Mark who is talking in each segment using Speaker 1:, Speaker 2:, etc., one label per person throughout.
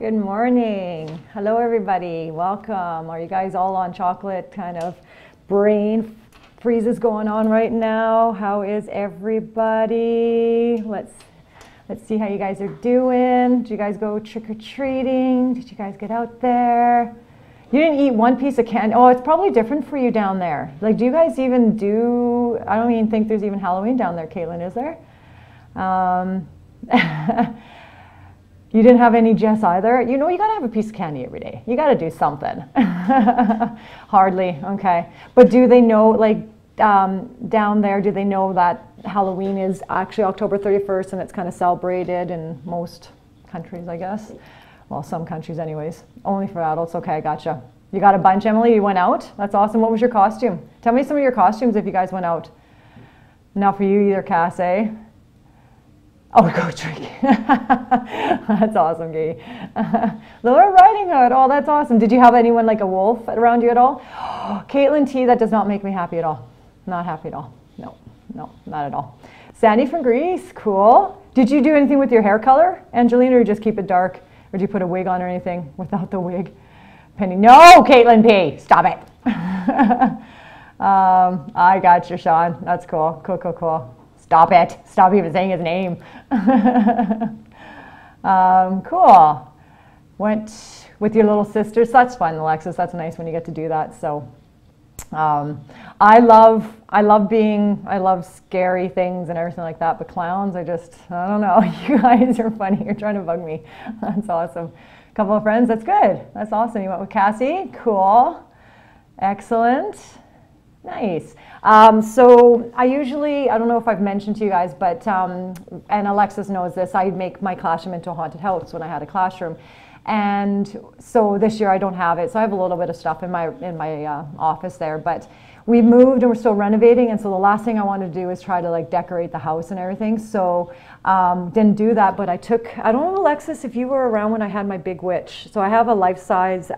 Speaker 1: Good morning. Hello, everybody. Welcome. Are you guys all on chocolate kind of brain freezes going on right now? How is everybody? Let's see how you guys are doing. Did you guys go trick-or-treating? Did you guys get out there? You didn't eat one piece of candy. Oh, it's probably different for you down there. Like, do you guys even do, I don't even think there's even Halloween down there, Caitlin, is there? You didn't have any, Jess, either? You know, you gotta have a piece of candy every day. You gotta do something. Hardly, okay. But do they know, like, down there, do they know that Halloween is actually October 31st and it's kind of celebrated in most countries, I guess? Well, some countries anyways. Only for adults, okay, gotcha. You got a bunch, Emily? You went out? That's awesome. What was your costume? Tell me some of your costumes if you guys went out. Not for you either, Cass, eh? Oh, go trick. That's awesome, Gay. Little Riding Hood. Oh, that's awesome. Did you have anyone like a wolf around you at all? Caitlin T, that does not make me happy at all. Not happy at all. No, not at all. Sandy from Greece. Cool. Did you do anything with your hair color, Angelina, or just keep it dark? Or did you put a wig on or anything without the wig? Penny. No, Caitlin P. Stop it. I got you, Sean. That's cool. Cool. Stop it. Stop even saying his name. Cool. Went with your little sisters. That's fun, Alexis. That's nice when you get to do that. So I love scary things and everything like that. But clowns, I don't know. You guys are funny. You're trying to bug me. That's awesome. A couple of friends. That's good. That's awesome. You went with Cassie. Cool. Excellent. Nice. So I don't know if I've mentioned to you guys, but, and Alexis knows this, I make my classroom into a haunted house when I had a classroom. And so this year I don't have it. So I have a little bit of stuff in my office there, but we moved and we're still renovating. And so the last thing I wanted to do is try to like decorate the house and everything. So didn't do that, but I don't know, Alexis, if you were around when I had my big witch. So I have a life-size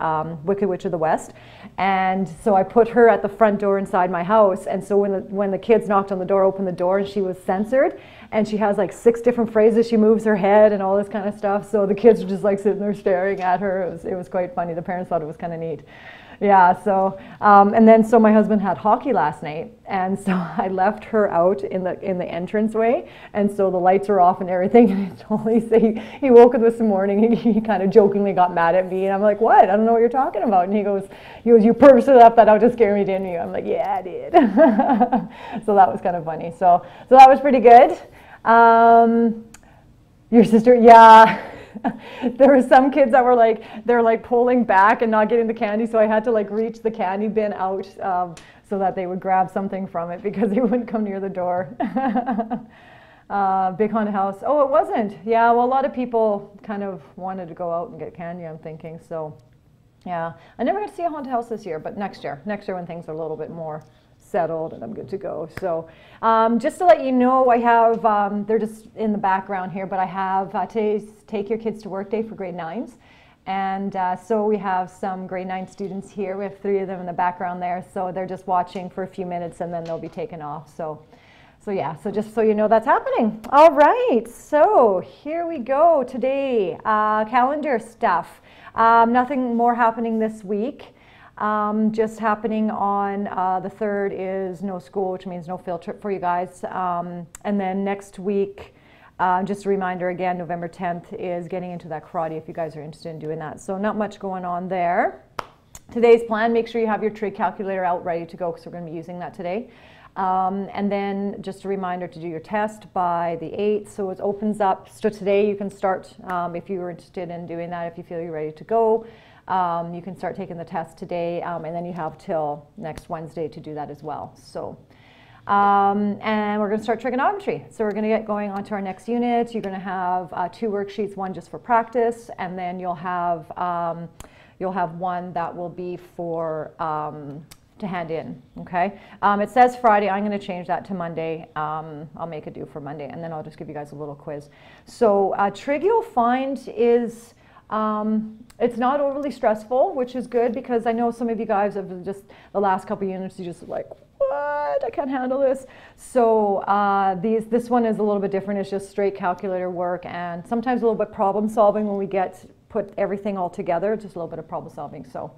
Speaker 1: Wicked Witch of the West. And so I put her at the front door inside my house. And so when the kids knocked on the door, opened the door, and she was censored. And she has like 6 different phrases. She moves her head and all this kind of stuff. So the kids were just like sitting there staring at her. It was quite funny. The parents thought it was kind of neat. Yeah, so, and then so my husband had hockey last night, and so I left her out in the entranceway, and so the lights are off and everything, and he totally said, he woke up this morning, he kind of jokingly got mad at me, and I'm like, what? I don't know what you're talking about. And he goes, you purposely left that out to scare me, didn't you? I'm like, yeah, I did. So that was kind of funny. So that was pretty good. Your sister, yeah. There were some kids that were they're like pulling back and not getting the candy, so I had to like reach the candy bin out so that they would grab something from it because they wouldn't come near the door. Big haunted house. Oh, it wasn't. Yeah, well, a lot of people kind of wanted to go out and get candy, I'm thinking. So yeah, I never got to see a haunted house this year, but next year when things are a little bit more settled and I'm good to go. So just to let you know, I have, they're just in the background here, but I have today's Take Your Kids to Work Day for grade 9s. And so we have some grade 9 students here. We have 3 of them in the background there. So they're just watching for a few minutes and then they'll be taken off. So yeah, so just so you know that's happening. All right, so here we go today. Calendar stuff. Nothing more happening this week. Just happening on the 3rd is no school, which means no field trip for you guys. And then next week, just a reminder again, November 10th is getting into that karate if you guys are interested in doing that. So not much going on there. Today's plan, make sure you have your trig calculator out ready to go because we're going to be using that today. And then just a reminder to do your test by the 8th. So it opens up. So today you can start if you were interested in doing that, if you feel you're ready to go. You can start taking the test today, and then you have till next Wednesday to do that as well. So, and we're going to start trigonometry. So we're going to get going on to our next unit. You're going to have 2 worksheets, one just for practice, and then you'll have one that will be for to hand in. Okay. It says Friday. I'm going to change that to Monday. I'll make it do for Monday, and then I'll just give you guys a little quiz. So trig you'll find is it's not overly stressful, which is good because I know some of you guys have just the last couple units, you just like, what? I can't handle this. So this one is a little bit different. It's just straight calculator work and sometimes a little bit problem solving when we get put everything all together, just a little bit of problem solving. So,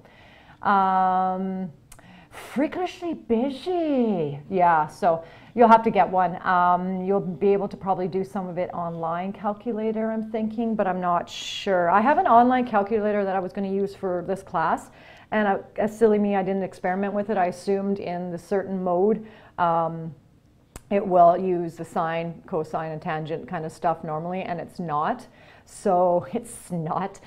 Speaker 1: freakishly busy. Yeah, so you'll have to get one. You'll be able to probably do some of it online calculator, I'm thinking, but I'm not sure. I have an online calculator that I was going to use for this class, and as silly me, I didn't experiment with it. I assumed in the certain mode it will use the sine, cosine, and tangent kind of stuff normally, and it's not. So it's not.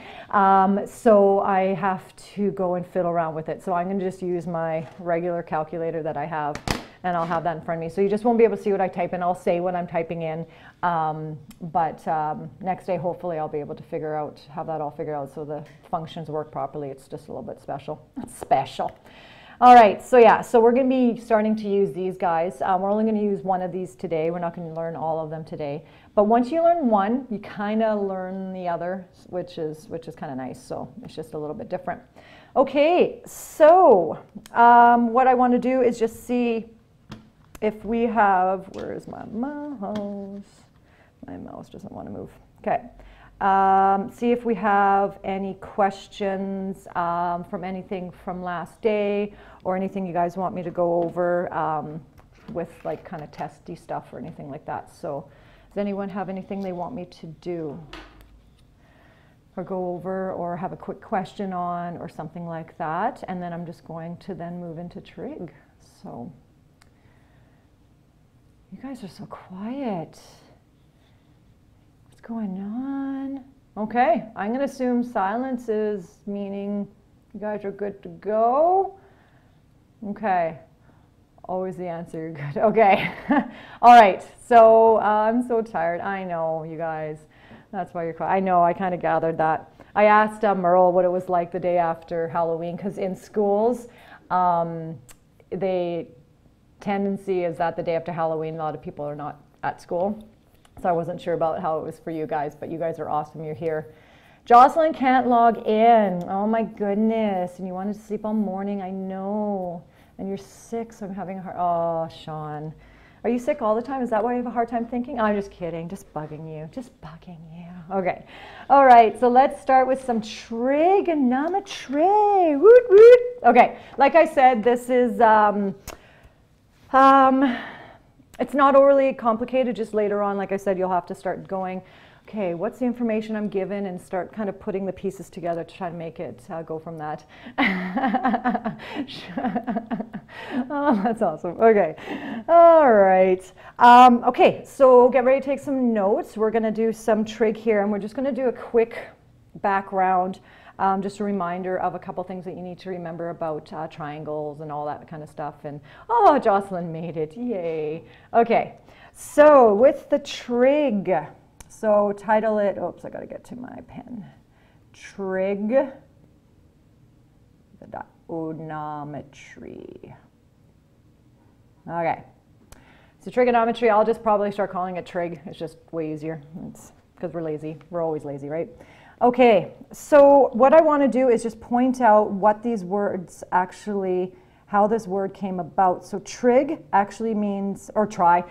Speaker 1: So I have to go and fiddle around with it. So I'm going to just use my regular calculator that I have, and I'll have that in front of me. So you just won't be able to see what I type in. I'll say what I'm typing in. But next day, hopefully, I'll be able to have that all figured out so the functions work properly. It's just a little bit special. It's special. All right, so yeah, so we're going to be starting to use these guys. We're only going to use one of these today. We're not going to learn all of them today. But once you learn one, you kind of learn the other, which is kind of nice. So it's just a little bit different. Okay, so what I want to do is just see if we have, where is my mouse? My mouse doesn't want to move. Okay. See if we have any questions from anything from last day, or anything you guys want me to go over with like kind of testy stuff or anything like that. So does anyone have anything they want me to do or go over or have a quick question on or something like that? And then I'm just going to then move into trig. So you guys are so quiet. Going on? Okay, I'm going to assume silence is meaning you guys are good to go. Okay, always the answer, you're good. Okay, all right, so I'm so tired. I know, you guys, that's why you're quiet. I know, I kind of gathered that. I asked Merle what it was like the day after Halloween, because in schools, the tendency is that the day after Halloween, a lot of people are not at school. So I wasn't sure about how it was for you guys, but you guys are awesome. You're here. Jocelyn can't log in. Oh my goodness. And you wanted to sleep all morning. I know. And you're sick, so I'm having a hard... Oh, Sean. Are you sick all the time? Is that why you have a hard time thinking? I'm just kidding. Just bugging you. Just bugging you. Okay. All right. So let's start with some trigonometry. Woot, woot. Okay. Like I said, this is... it's not overly complicated, just later on, like I said, you'll have to start going, okay, what's the information I'm given, and start kind of putting the pieces together to try to make it go from that. Oh, that's awesome. Okay. All right. Okay, so get ready to take some notes. We're going to do some trig here, and we're just going to do a quick background. Just a reminder of a couple things that you need to remember about triangles and all that kind of stuff. And oh, Jocelyn made it, yay. Okay, so with the trig, so title it, oops, I gotta get to my pen. Trigonometry. Okay, so trigonometry, I'll just probably start calling it trig. It's just way easier. It's because we're lazy. We're always lazy, right? Okay, so what I want to do is just point out what these words actually, how this word came about. So trig actually means, or tri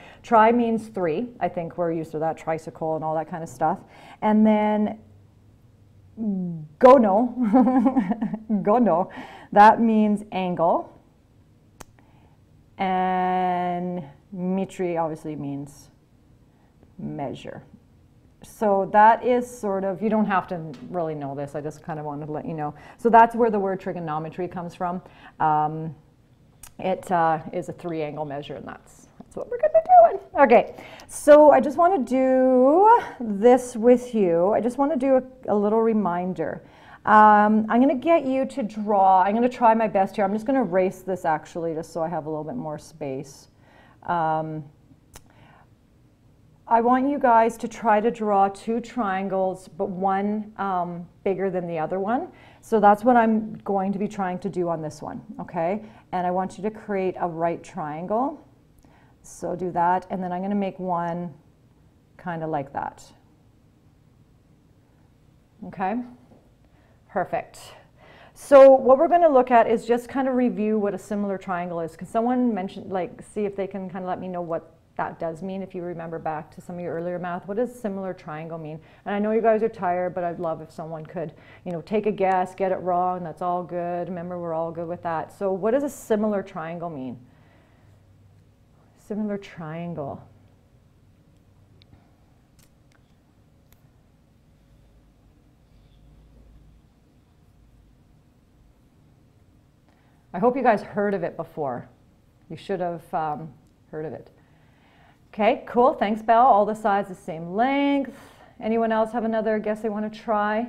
Speaker 1: means 3. I think we're used to that, tricycle and all that kind of stuff. And then gono, gono, that means angle. And metri obviously means measure. So that is sort of, you don't have to really know this, I just kind of wanted to let you know. So that's where the word trigonometry comes from. It is a 3-angle measure, and that's what we're going to be doing. Okay, so I just want to do this with you. I just want to do a little reminder. I'm going to get you to draw. I'm going to try my best here. I'm just going to erase this actually, just so I have a little bit more space. I want you guys to try to draw 2 triangles, but one bigger than the other one. So that's what I'm going to be trying to do on this one, okay? And I want you to create a right triangle. So do that, and then I'm going to make one kind of like that. Okay? Perfect. So what we're going to look at is just kind of review what a similar triangle is. Can someone mention, like, see if they can kind of let me know what that does mean. If you remember back to some of your earlier math, what does similar triangle mean? And I know you guys are tired, but I'd love if someone could, you know, take a guess, get it wrong, that's all good. Remember, we're all good with that. So what does a similar triangle mean? Similar triangle. I hope you guys heard of it before. You should have heard of it. Okay, cool. Thanks, Belle. All the sides the same length. Anyone else have another guess they want to try?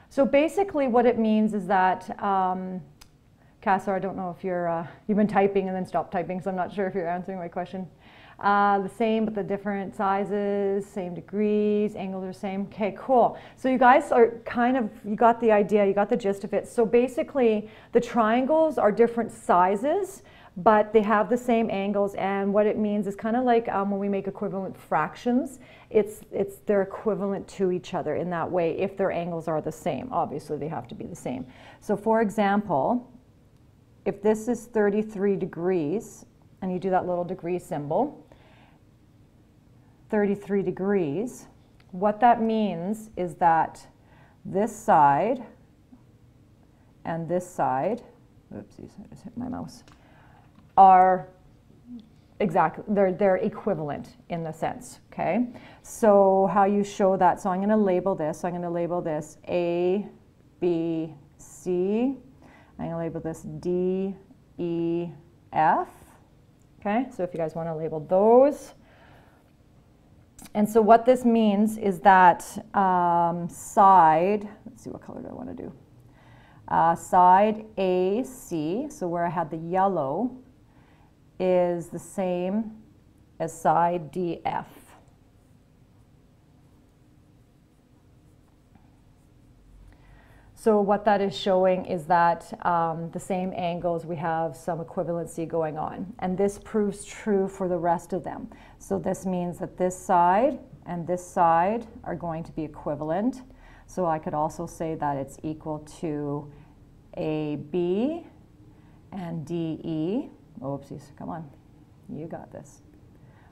Speaker 1: So basically what it means is that, Cassar, I don't know if you've been typing and then stopped typing, so I'm not sure if you're answering my question. The same, but the different sizes, same degrees, angles are the same. Okay, cool. So you guys are kind of, you got the idea, you got the gist of it. So basically, the triangles are different sizes, but they have the same angles, and what it means is kind of like when we make equivalent fractions, they're equivalent to each other in that way if their angles are the same. Obviously, they have to be the same. So for example, if this is 33 degrees, and you do that little degree symbol, 33 degrees, what that means is that this side and this side, oopsies, I just hit my mouse, are exactly, they're equivalent in the sense, okay? So how you show that, so I'm going to label this, so I'm going to label this A, B, C, I'm going to label this D, E, F, okay? So if you guys want to label those. And so what this means is that side, let's see what color do I want to do. Side AC, so where I had the yellow, is the same as side DF. So what that is showing is that the same angles, we have some equivalency going on. And this proves true for the rest of them. So this means that this side and this side are going to be equivalent. So I could also say that it's equal to AB and DE. Oopsies, come on, you got this,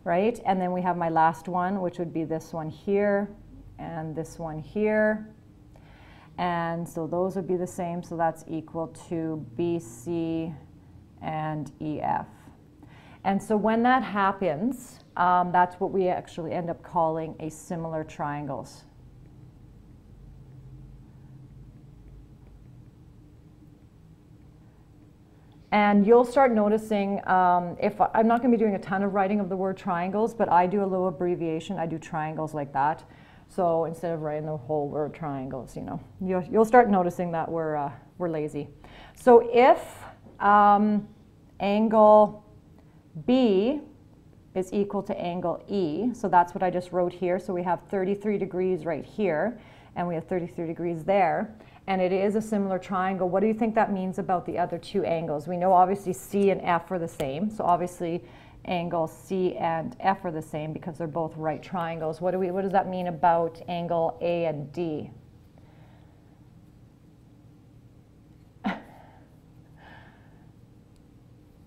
Speaker 1: right? And then we have my last one, which would be this one here and this one here. And so those would be the same, so that's equal to BC and EF. And so when that happens, that's what we actually end up calling a similar triangles. And you'll start noticing, if I'm not going to be doing a ton of writing of the word triangles, but I do a little abbreviation. I do triangles like that. So instead of writing the whole word triangles, you know, you'll start noticing that we're lazy. So if angle B is equal to angle E, so that's what I just wrote here. So we have 33 degrees right here, and we have 33 degrees there. And it is a similar triangle. What do you think that means about the other two angles? We know obviously C and F are the same. So obviously angle C and F are the same because they're both right triangles. What does that mean about angle A and D?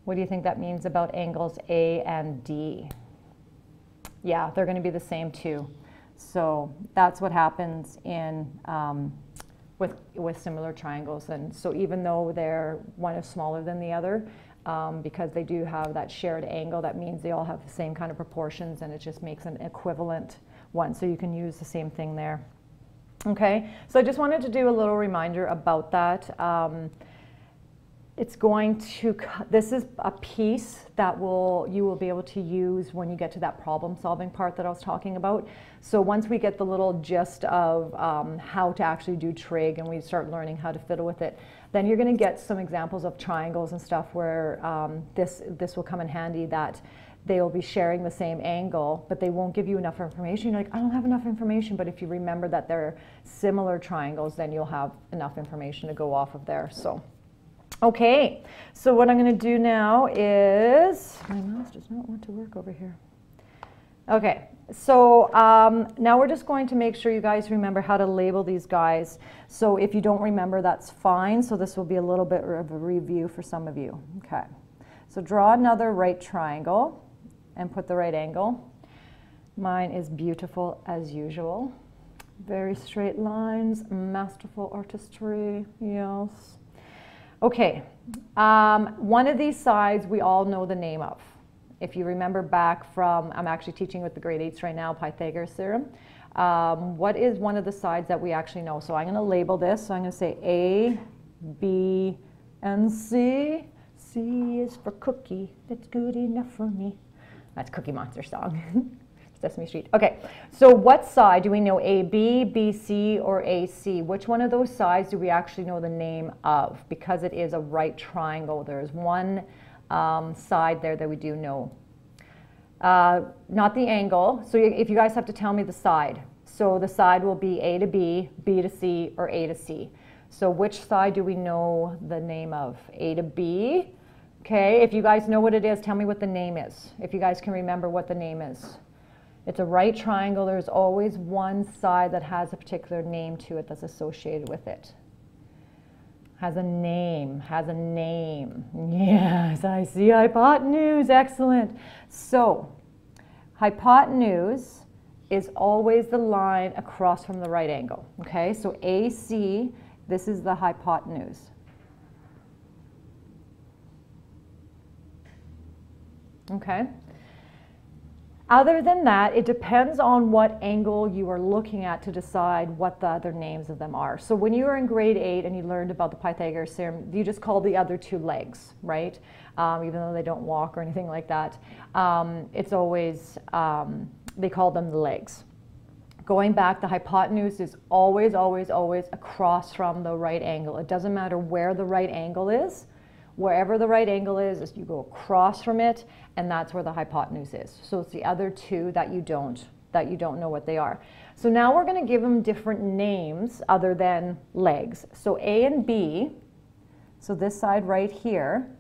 Speaker 1: What do you think that means about angles A and D? Yeah, they're going to be the same too. So that's what happens in with similar triangles. And so even though one is smaller than the other, because they do have that shared angle, that means they all have the same kind of proportions, and it just makes an equivalent one. So you can use the same thing there. Okay, so I just wanted to do a little reminder about that. This is a piece that you will be able to use when you get to that problem solving part that I was talking about. So once we get the little gist of how to actually do trig and we start learning how to fiddle with it, then you're going to get some examples of triangles and stuff where this will come in handy, that they will be sharing the same angle, but they won't give you enough information. You're like, I don't have enough information. But if you remember that they're similar triangles, then you'll have enough information to go off of there. So. Okay, so what I'm going to do now is, my mouse does not want to work over here. Okay, so now we're just going to make sure you guys remember how to label these guys. So if you don't remember, that's fine. So this will be a little bit of a review for some of you. Okay, so draw another right triangle and put the right angle. Mine is beautiful as usual. Very straight lines, masterful artistry, yes. Okay, one of these sides we all know the name of. If you remember back from, I'm actually teaching with the grade 8s right now, Pythagoras theorem. What is one of the sides that we actually know? So I'm going to label this. So I'm going to say A, B, and C. C is for cookie. That's good enough for me. That's Cookie Monster song. Sesame Street. Okay, so what side do we know? AB, BC, or AC? Which one of those sides do we actually know the name of? Because it is a right triangle. There's one side there that we do know. Not the angle. So if you guys have to tell me the side. So the side will be A to B, B to C, or A to C. So which side do we know the name of? A to B. Okay, if you guys know what it is, tell me what the name is. If you guys can remember what the name is. It's a right triangle. There's always one side that has a particular name to it that's associated with it. Has a name, has a name. Yes, I see hypotenuse. Excellent. So, hypotenuse is always the line across from the right angle. Okay, so AC, this is the hypotenuse. Okay. Other than that, it depends on what angle you are looking at to decide what the other names of them are. So when you were in grade 8 and you learned about the Pythagoras theorem, you just call the other two legs, right? Even though they don't walk or anything like that. It's always, they call them the legs. Going back, the hypotenuse is always, always, always across from the right angle. It doesn't matter where the right angle is. Wherever the right angle is you go across from it, and that's where the hypotenuse is. So it's the other two that you don't know what they are. So now we're going to give them different names other than legs. So A and B, so this side right here,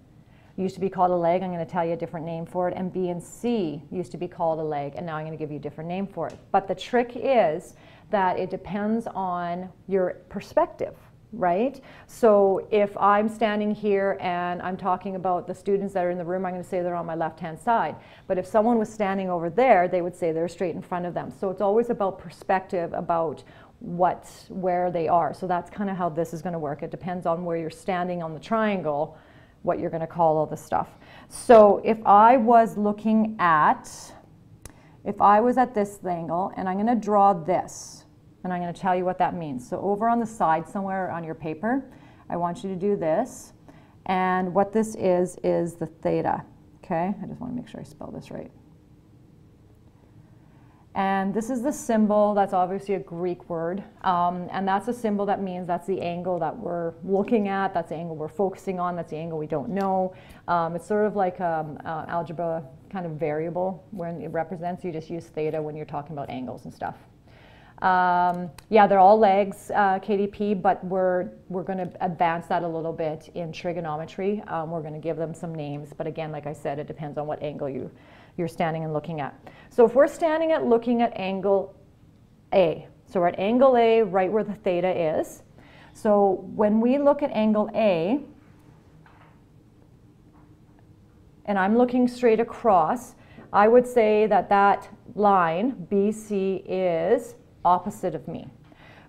Speaker 1: used to be called a leg. I'm going to tell you a different name for it. And B and C used to be called a leg, and now I'm going to give you a different name for it. But the trick is that it depends on your perspective. Right? So if I'm standing here and I'm talking about the students that are in the room, I'm going to say they're on my left-hand side. But if someone was standing over there, they would say they're straight in front of them. So it's always about perspective, about where they are. So that's kind of how this is going to work. It depends on where you're standing on the triangle, what you're going to call all this stuff. So if I was at this angle, and I'm going to draw this, and I'm going to tell you what that means. So over on the side somewhere on your paper, I want you to do this. And what this is the theta. Okay, I just want to make sure I spell this right. And this is the symbol. That's obviously a Greek word. And that's a symbol that means that's the angle that we're looking at. That's the angle we're focusing on. That's the angle we don't know. It's sort of like algebra kind of variable when it represents. You just use theta when you're talking about angles and stuff. Yeah, they're all legs, KDP, but we're going to advance that a little bit in trigonometry. We're going to give them some names, but again, like I said, it depends on what angle you're standing and looking at. So if we're standing at looking at angle A, so we're at angle A, right where the theta is. So when we look at angle A, and I'm looking straight across, I would say that that line, BC, is opposite of me.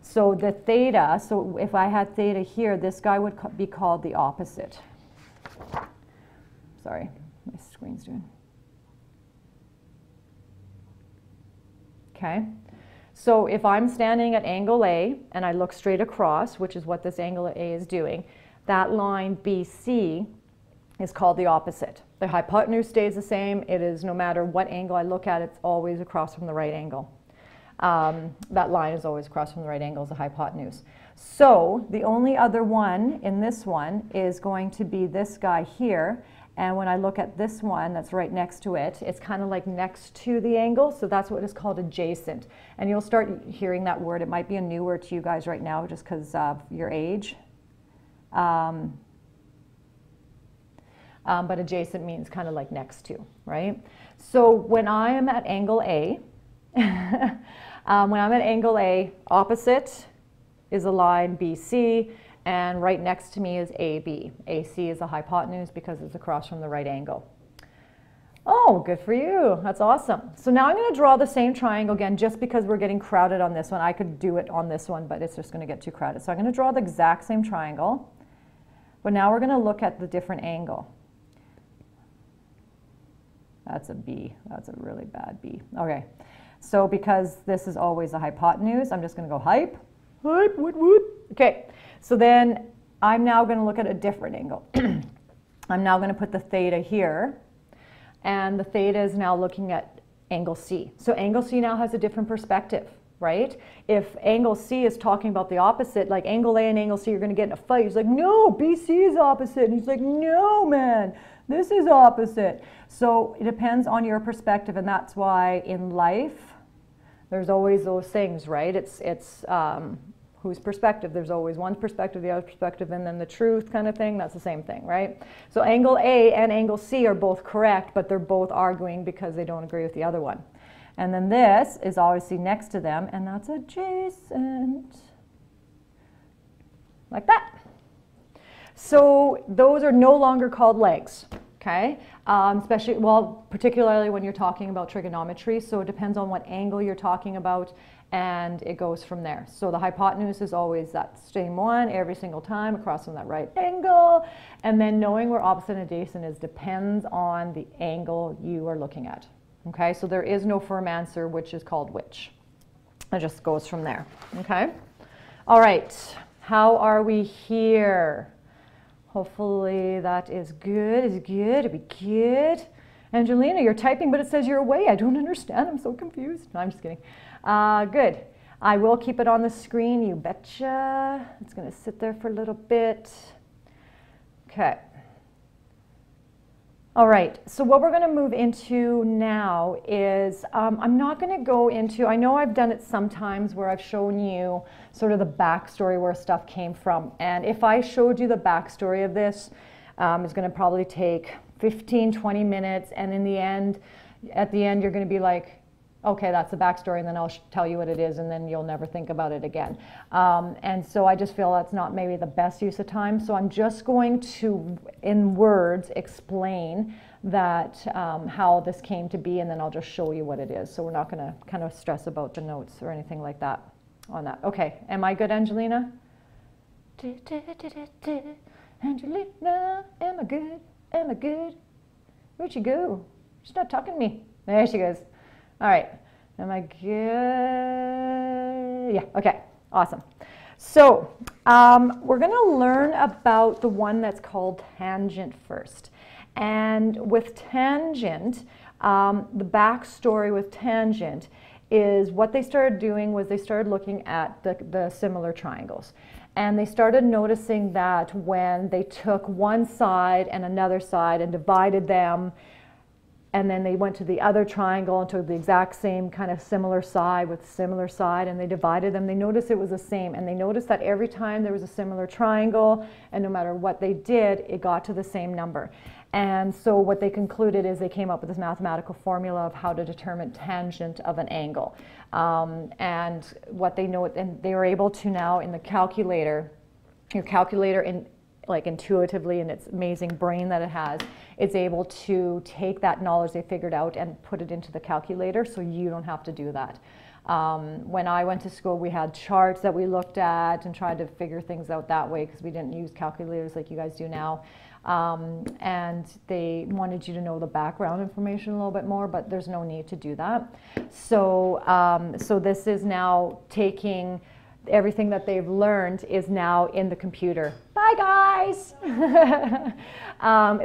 Speaker 1: So the theta, so if I had theta here, this guy would be called the opposite. Sorry, my screen's doing. Okay, so if I'm standing at angle A and I look straight across, which is what this angle A is doing, that line BC is called the opposite. The hypotenuse stays the same. It is no matter what angle I look at, it's always across from the right angle. That line is always across from the right angle as the hypotenuse. So the only other one in this one is going to be this guy here. And when I look at this one that's right next to it, it's kind of like next to the angle. So that's what is called adjacent. And you'll start hearing that word. It might be a new word to you guys right now just because of your age. But adjacent means kind of like next to, right? So when I am at angle A, when I'm at angle A, opposite is a line BC, and right next to me is AB. AC is a hypotenuse because it's across from the right angle. Oh, good for you. That's awesome. So now I'm going to draw the same triangle again, just because we're getting crowded on this one. I could do it on this one, but it's just going to get too crowded. So I'm going to draw the exact same triangle, but now we're going to look at the different angle. That's a B. That's a really bad B. Okay. So because this is always a hypotenuse, I'm just going to go hype, wood. Okay. So then I'm now going to look at a different angle. I'm now going to put the theta here. And the theta is now looking at angle C. So angle C now has a different perspective, right? If angle C is talking about the opposite, like angle A and angle C, you're going to get in a fight. He's like, no, BC is opposite. And he's like, no, man, this is opposite. So it depends on your perspective, and that's why in life, there's always those things, right? It's whose perspective? There's always one perspective, the other perspective, and then the truth kind of thing. That's the same thing, right? So angle A and angle C are both correct, but they're both arguing because they don't agree with the other one. And then this is obviously next to them, and that's adjacent, like that. So those are no longer called legs, okay? Especially, well, particularly when you're talking about trigonometry. So it depends on what angle you're talking about, and it goes from there. So the hypotenuse is always that same one every single time across from that right angle. And then knowing where opposite and adjacent is depends on the angle you are looking at. Okay, so there is no firm answer which is called which. It just goes from there. Okay, all right, how are we here? Hopefully that is good. Is good? It'll be good. Angelina, you're typing, but it says you're away. I don't understand. I'm so confused. No, I'm just kidding. Good. I will keep it on the screen, you betcha. It's going to sit there for a little bit. Okay. All right, so what we're going to move into now is, I'm not going to go into, I know I've done it sometimes where I've shown you sort of the backstory where stuff came from. And if I showed you the backstory of this, it's going to probably take 15, 20 minutes. And in the end, at the end, you're going to be like, okay, that's the backstory, and then I'll tell you what it is, and then you'll never think about it again. And so I just feel that's not maybe the best use of time. So I'm just going to, in words, explain that how this came to be, and then I'll just show you what it is. So we're not going to kind of stress about the notes or anything like that on that. Okay, am I good, Angelina? Angelina, am I good? Am I good? Where'd she go? She's not talking to me. There she goes. All right, am I good? Yeah, okay, awesome. So we're going to learn about the one that's called tangent first. And with tangent, the backstory with tangent is what they started doing was they started looking at the similar triangles. And they started noticing that when they took one side and another side and divided them, and then they went to the other triangle and took the exact same kind of similar side with similar side, and they divided them, they noticed it was the same. And they noticed that every time there was a similar triangle, and no matter what they did, it got to the same number. And so what they concluded is they came up with this mathematical formula of how to determine tangent of an angle. And what they know, and they were able to now in the calculator, your calculator like intuitively in its amazing brain that it has, it's able to take that knowledge they figured out and put it into the calculator, so you don't have to do that. When I went to school, we had charts that we looked at and tried to figure things out that way because we didn't use calculators like you guys do now. And they wanted you to know the background information a little bit more, but there's no need to do that. So, so this is now taking everything that they've learned is now in the computer. Bye guys.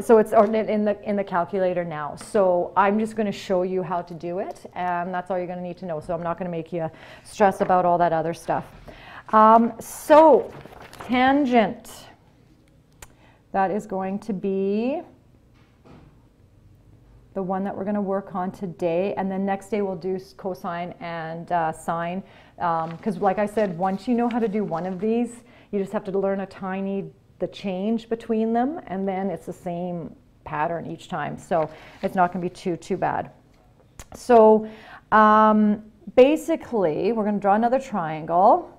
Speaker 1: So it's in the calculator now. So I'm just going to show you how to do it, and that's all you're going to need to know. So I'm not going to make you stress about all that other stuff. So tangent, that is going to be the one that we're going to work on today, and then next day we'll do cosine and sine, because like I said, once you know how to do one of these, you just have to learn the change between them, and then it's the same pattern each time, so it's not going to be too bad. So basically we're going to draw another triangle.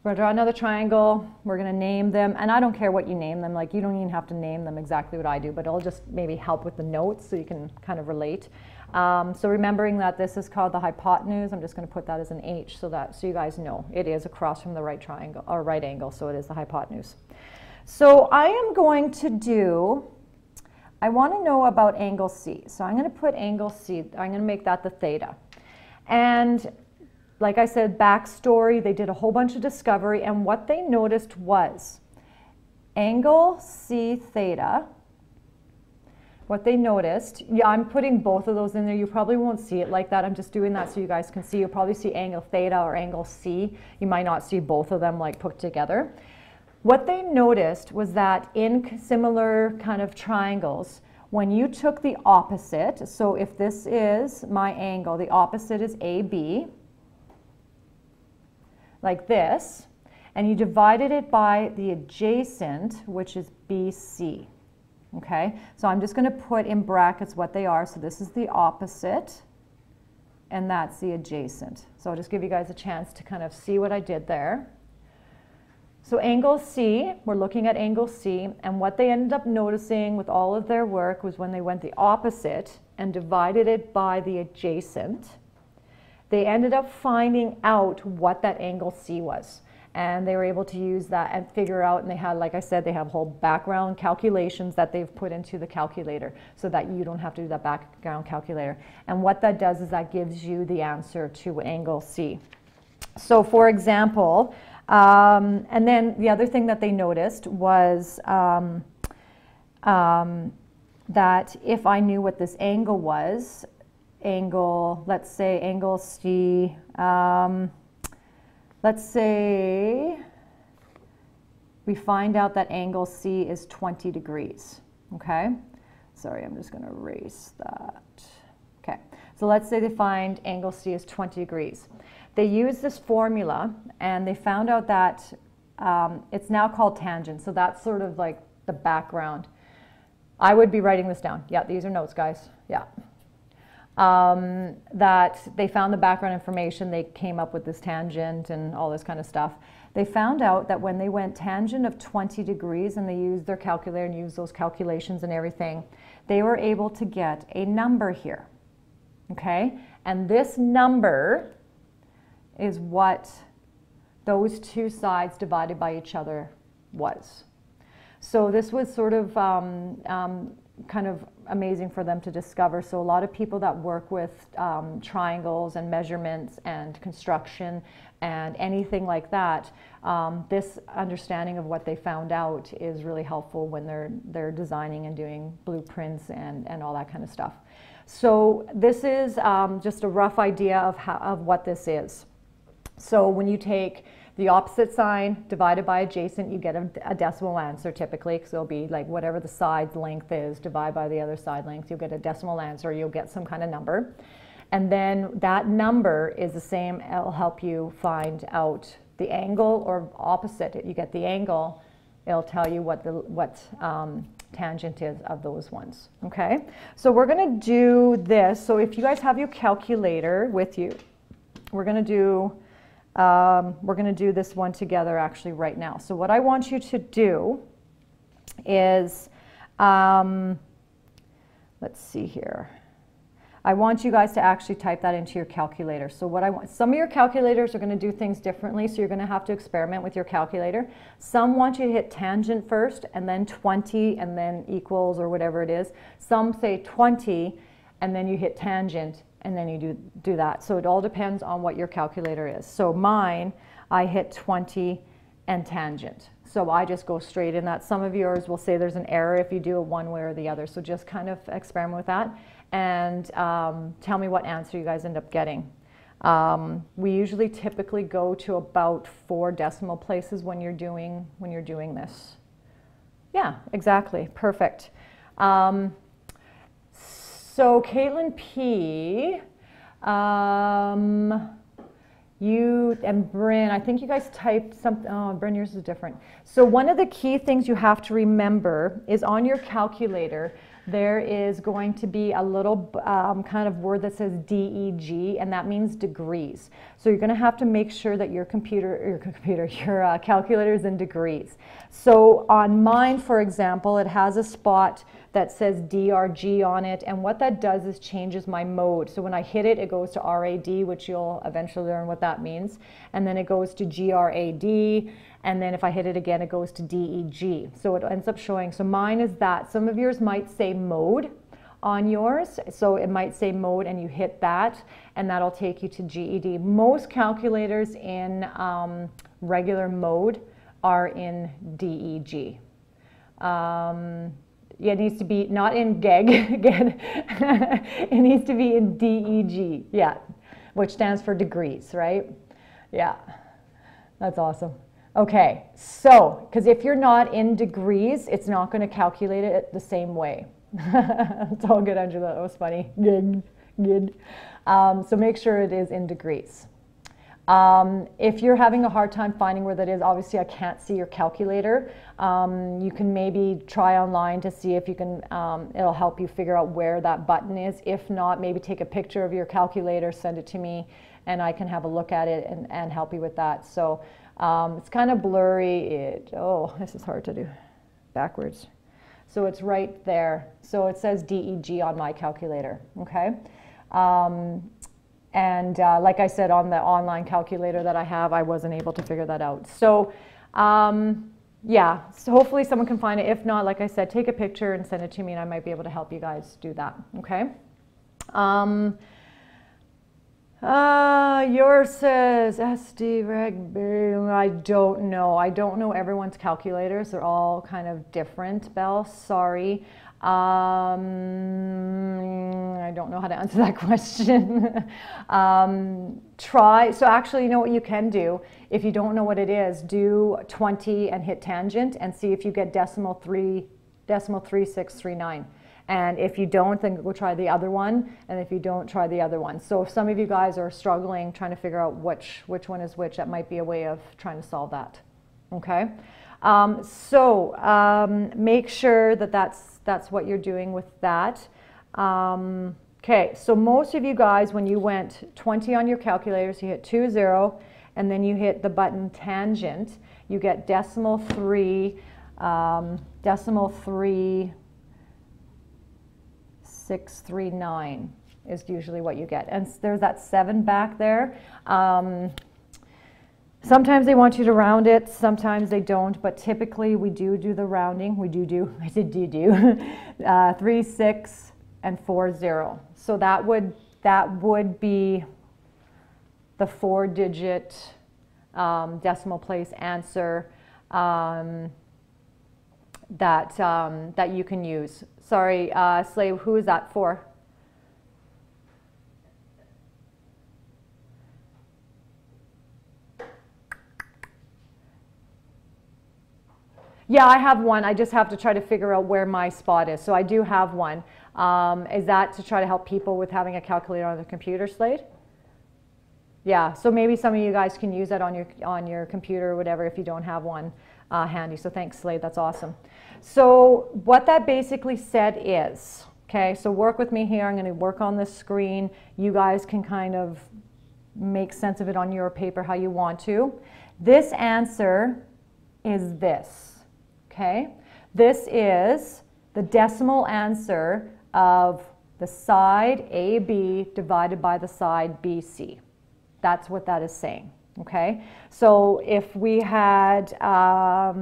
Speaker 1: We're going to draw another triangle. We're going to name them, and I don't care what you name them. Like, you don't even have to name them exactly what I do, but it'll just maybe help with the notes so you can kind of relate. So remembering that this is called the hypotenuse, I'm just going to put that as an H so you guys know it is across from the right triangle or right angle, so it is the hypotenuse. So I am going to do, I want to know about angle C. So I'm going to put angle C, I'm going to make that the theta. And like I said, backstory, they did a whole bunch of discovery, and what they noticed was angle C theta. What they noticed, yeah, I'm putting both of those in there. You probably won't see it like that. I'm just doing that so you guys can see. You'll probably see angle theta or angle C. You might not see both of them like put together. What they noticed was that in similar kind of triangles, when you took the opposite, so if this is my angle, the opposite is AB, like this, and you divided it by the adjacent, which is BC. Okay, so I'm just going to put in brackets what they are. So this is the opposite, and that's the adjacent. So I'll just give you guys a chance to kind of see what I did there. So angle C, we're looking at angle C, and what they ended up noticing with all of their work was when they went the opposite and divided it by the adjacent, they ended up finding out what that angle C was. And they were able to use that and figure out, and they had, like I said, they have whole background calculations that they've put into the calculator so that you don't have to do that background calculator. And what that does is that gives you the answer to angle C. So for example, and then the other thing that they noticed was that if I knew what this angle was, let's say angle C, let's say we find out that angle C is 20 degrees, okay? Sorry, I'm just going to erase that. Okay, so let's say they find angle C is 20 degrees. They used this formula, and they found out that it's now called tangent, so that's sort of like the background. I would be writing this down. Yeah, these are notes, guys. Yeah. That they found the background information, they came up with this tangent and all this kind of stuff. They found out that when they went tangent of 20 degrees and they used their calculator and used those calculations and everything, they were able to get a number here, okay? And this number is what those two sides divided by each other was. So this was sort of kind of amazing for them to discover. So a lot of people that work with triangles and measurements and construction and anything like that, this understanding of what they found out is really helpful when they're designing and doing blueprints and all that kind of stuff. So this is just a rough idea of what this is. So when you take the opposite sign divided by adjacent, you get a decimal answer typically, because it'll be like whatever the side's length is, divide by the other side length, you'll get a decimal answer, you'll get some kind of number. And then that number is the same, it'll help you find out the angle, or opposite, you get the angle, it'll tell you what tangent is of those ones, okay? So we're gonna do this. So if you guys have your calculator with you, we're gonna do this one together actually right now. So what I want you to do is, let's see here. I want you guys to actually type that into your calculator. So what I want, some of your calculators are going to do things differently, so you're going to have to experiment with your calculator. Some want you to hit tangent first, and then 20, and then equals, or whatever it is. Some say 20, and then you hit tangent, and then you do that. So it all depends on what your calculator is. So mine, I hit 20 and tangent. So I just go straight in that. Some of yours will say there's an error if you do it one way or the other. So just kind of experiment with that, and tell me what answer you guys end up getting. We usually typically go to about 4 decimal places when you're doing this. Yeah, exactly, perfect. So Caitlin P, You and Bryn, I think you guys typed something. Oh, Bryn, yours is different. So one of the key things you have to remember is on your calculator, there is going to be a little kind of word that says DEG, and that means degrees. So you're going to have to make sure that your calculator is in degrees. So on mine, for example, it has a spot that says DRG on it, and what that does is changes my mode. So when I hit it, it goes to RAD, which you'll eventually learn what that means, and then it goes to GRAD, and then if I hit it again, it goes to DEG. So it ends up showing, so mine is that. Some of yours might say mode on yours, so it might say mode and you hit that, and that'll take you to GED. Most calculators in regular mode are in DEG. Yeah, it needs to be not in GEG again. It needs to be in DEG, yeah, which stands for degrees, right? Yeah, that's awesome. Okay, so, because if you're not in degrees, it's not going to calculate it the same way. It's all good, Angela. That was funny. Good. So make sure it is in degrees. If you're having a hard time finding where that is, obviously I can't see your calculator. You can maybe try online to see if you can, it'll help you figure out where that button is. If not, maybe take a picture of your calculator, send it to me, and I can have a look at it and help you with that. So it's kind of blurry. Oh, this is hard to do backwards. So it's right there. So it says DEG on my calculator, okay? And like I said, on the online calculator that I have, I wasn't able to figure that out. So yeah, so hopefully someone can find it. If not, like I said, take a picture and send it to me and I might be able to help you guys do that, okay? Yours says SD Reg. I don't know. I don't know everyone's calculators. They're all kind of different, Belle. Sorry. I don't know how to answer that question. So actually, you know what you can do? If you don't know what it is, do 20 and hit tangent and see if you get decimal 3639. And if you don't, then we'll try the other one. And if you don't, try the other one. So if some of you guys are struggling trying to figure out which one is which, that might be a way of trying to solve that. Okay? Make sure that that's what you're doing with that. Okay, so most of you guys, when you went 20 on your calculators, you hit 20, and then you hit the button tangent, you get decimal 3639 is usually what you get. And there's that 7 back there. Sometimes they want you to round it, sometimes they don't, but typically we do the rounding. I said do. 3, 6, and 4, 0. So that would be the 4-digit decimal place answer that you can use. Sorry, Slave, who is that for? Yeah, I have one. I just have to try to figure out where my spot is. So I do have one. Is that to try to help people with having a calculator on the computer, Slade? Yeah, so maybe some of you guys can use that on your computer or whatever if you don't have one handy. So thanks, Slade. That's awesome. So what that basically said is, okay, so work with me here. I'm going to work on this screen. You guys can kind of make sense of it on your paper how you want to. This answer is this. Okay, this is the decimal answer of the side AB divided by the side BC. That's what that is saying. Okay, so if we had, I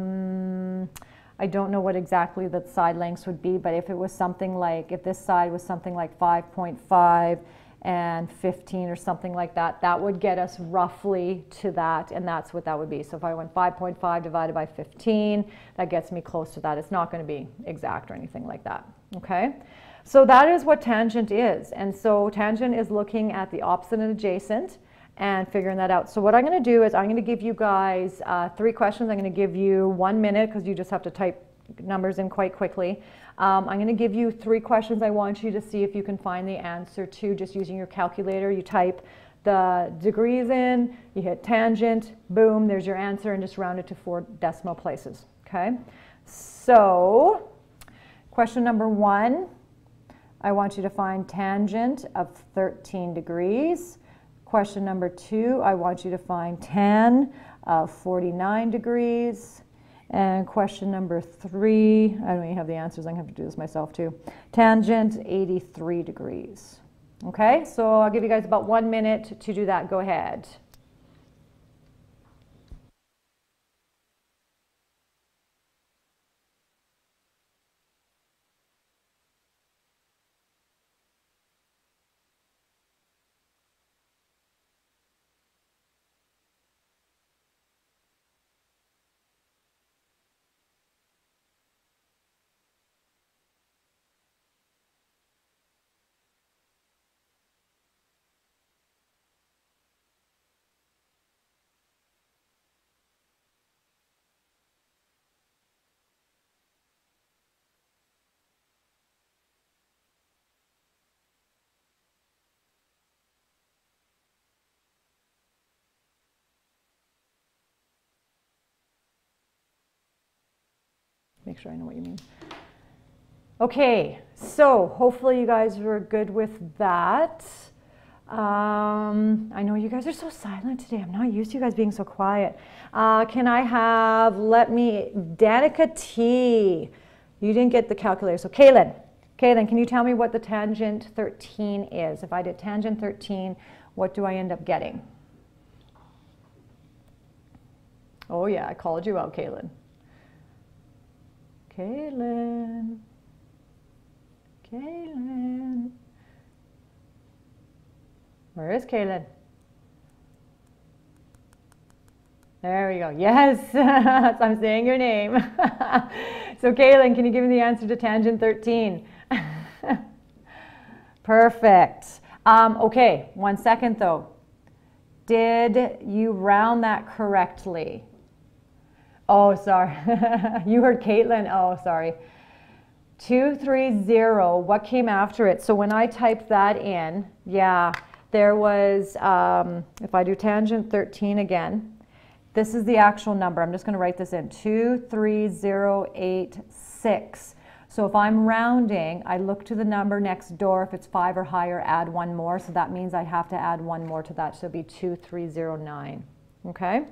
Speaker 1: don't know what exactly the side lengths would be, but if it was something like, if this side was something like 5.5 and 15 or something like that, that would get us roughly to that, and that's what that would be. So if I went 5.5 divided by 15, that gets me close to that. It's not going to be exact or anything like that, okay? So that is what tangent is, and so tangent is looking at the opposite and adjacent and figuring that out. So what I'm going to do is I'm going to give you guys 3 questions. I'm going to give you 1 minute because you just have to type numbers in quite quickly. I'm going to give you 3 questions I want you to see if you can find the answer to just using your calculator. You type the degrees in, you hit tangent, boom, there's your answer, and just round it to 4 decimal places, okay? So, question number 1, I want you to find tangent of 13 degrees. Question number 2, I want you to find tan of 49 degrees. And question number 3, I don't even have the answers, I'm going to have to do this myself too. Tangent 83 degrees. Okay, so I'll give you guys about 1 minute to do that. Go ahead. Make sure I know what you mean. Okay, so hopefully you guys were good with that. I know you guys are so silent today. I'm not used to you guys being so quiet. Can I have, Danica T. You didn't get the calculator. So Kaylin, can you tell me what the tangent 13 is? If I did tangent 13, what do I end up getting? Oh yeah, I called you out, Kaylin. Kaylin. Where is Kaylin? There we go. Yes, I'm saying your name. So Kaylin, can you give me the answer to tangent 13? Perfect. Okay, 1 second though. Did you round that correctly? Oh, sorry. You heard Caitlin. Oh, sorry. 230. What came after it? So when I typed that in, yeah, there was, if I do tangent 13 again, this is the actual number. I'm just going to write this in, 23086. So if I'm rounding, I look to the number next door. If it's 5 or higher, add 1 more. So that means I have to add 1 more to that. So it'll be 2309. Okay.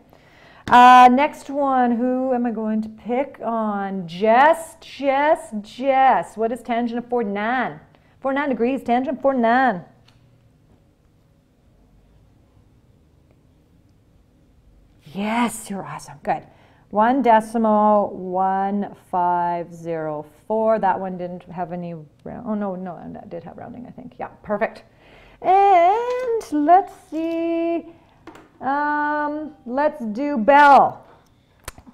Speaker 1: Next one, who am I going to pick on? Jess. What is tangent of 49? 49 degrees, tangent 49. Yes, you're awesome. Good. 1.1504. That one didn't have any round. Oh, no, that did have rounding, I think. Yeah, perfect. And let's see. Let's do Belle.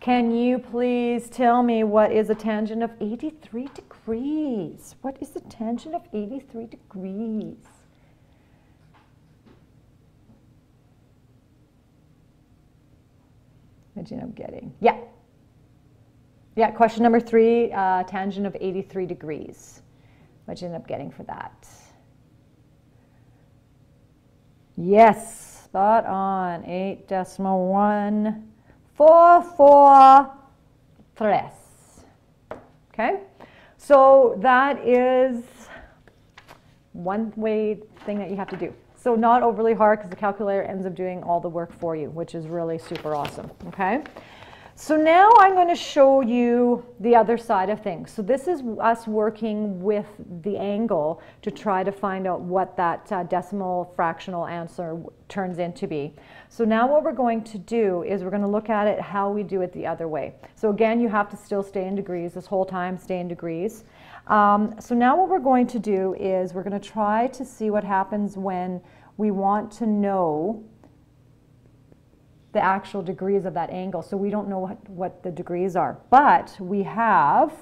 Speaker 1: Can you please tell me what is a tangent of 83 degrees? What is the tangent of 83 degrees? What did you end up getting? Yeah. Yeah, question number 3, tangent of 83 degrees. What did you end up getting for that? Yes. Spot on, 8.144. Okay, so that is one thing that you have to do. So not overly hard because the calculator ends up doing all the work for you, which is really super awesome. Okay, so now I'm going to show you the other side of things. So this is us working with the angle to try to find out what that decimal fractional answer turns into be. So now what we're going to do is we're going to look at it how we do it the other way. So again, you have to still stay in degrees this whole time, stay in degrees. So now what we're going to do is we're going to try to see what happens when we want to know the actual degrees of that angle. So we don't know what the degrees are, but we have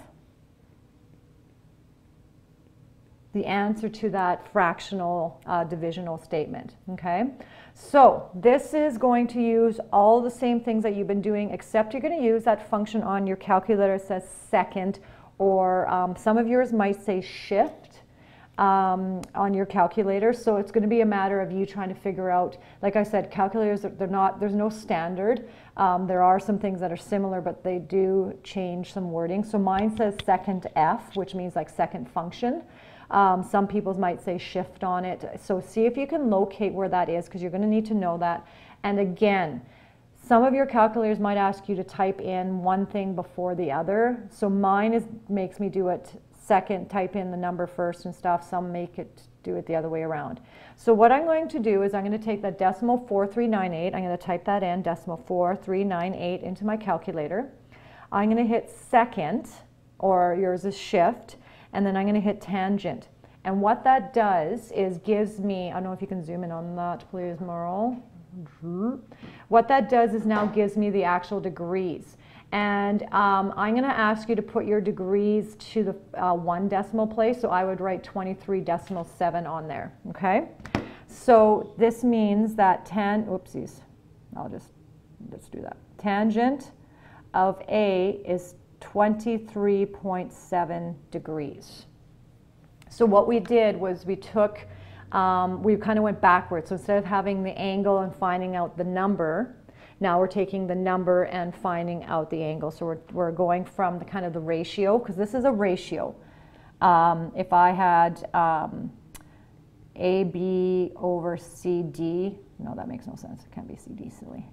Speaker 1: the answer to that fractional divisional statement. Okay, so this is going to use all the same things that you've been doing, except you're going to use that function on your calculator that says second, or some of yours might say shift. on your calculator. So it's going to be a matter of you trying to figure out, like I said, calculators, there's no standard. There are some things that are similar, but they do change some wording. So mine says second F, which means like second function. Some people might say shift on it. So see if you can locate where that is, because you're going to need to know that. And again, some of your calculators might ask you to type in one thing before the other. So mine makes me do it second, type in the number first and stuff. Some make it do it the other way around. So what I'm going to do is I'm going to take that decimal 4398. I'm going to type that in, decimal 4398, into my calculator. I'm going to hit second, or yours is shift, and then I'm going to hit tangent. And what that does is gives me, I don't know if you can zoom in on that, please, Merle. What that does is now gives me the actual degrees. And I'm going to ask you to put your degrees to the 1 decimal place. So I would write 23.7 on there. Okay. So this means that oopsies. Let's do that. Tangent of A is 23.7 degrees. So what we did was we took, we kind of went backwards. So instead of having the angle and finding out the number, now we're taking the number and finding out the angle. So we're going from the kind of the ratio, because this is a ratio. If I had AB over CD, no, that makes no sense. It can't be CD, silly.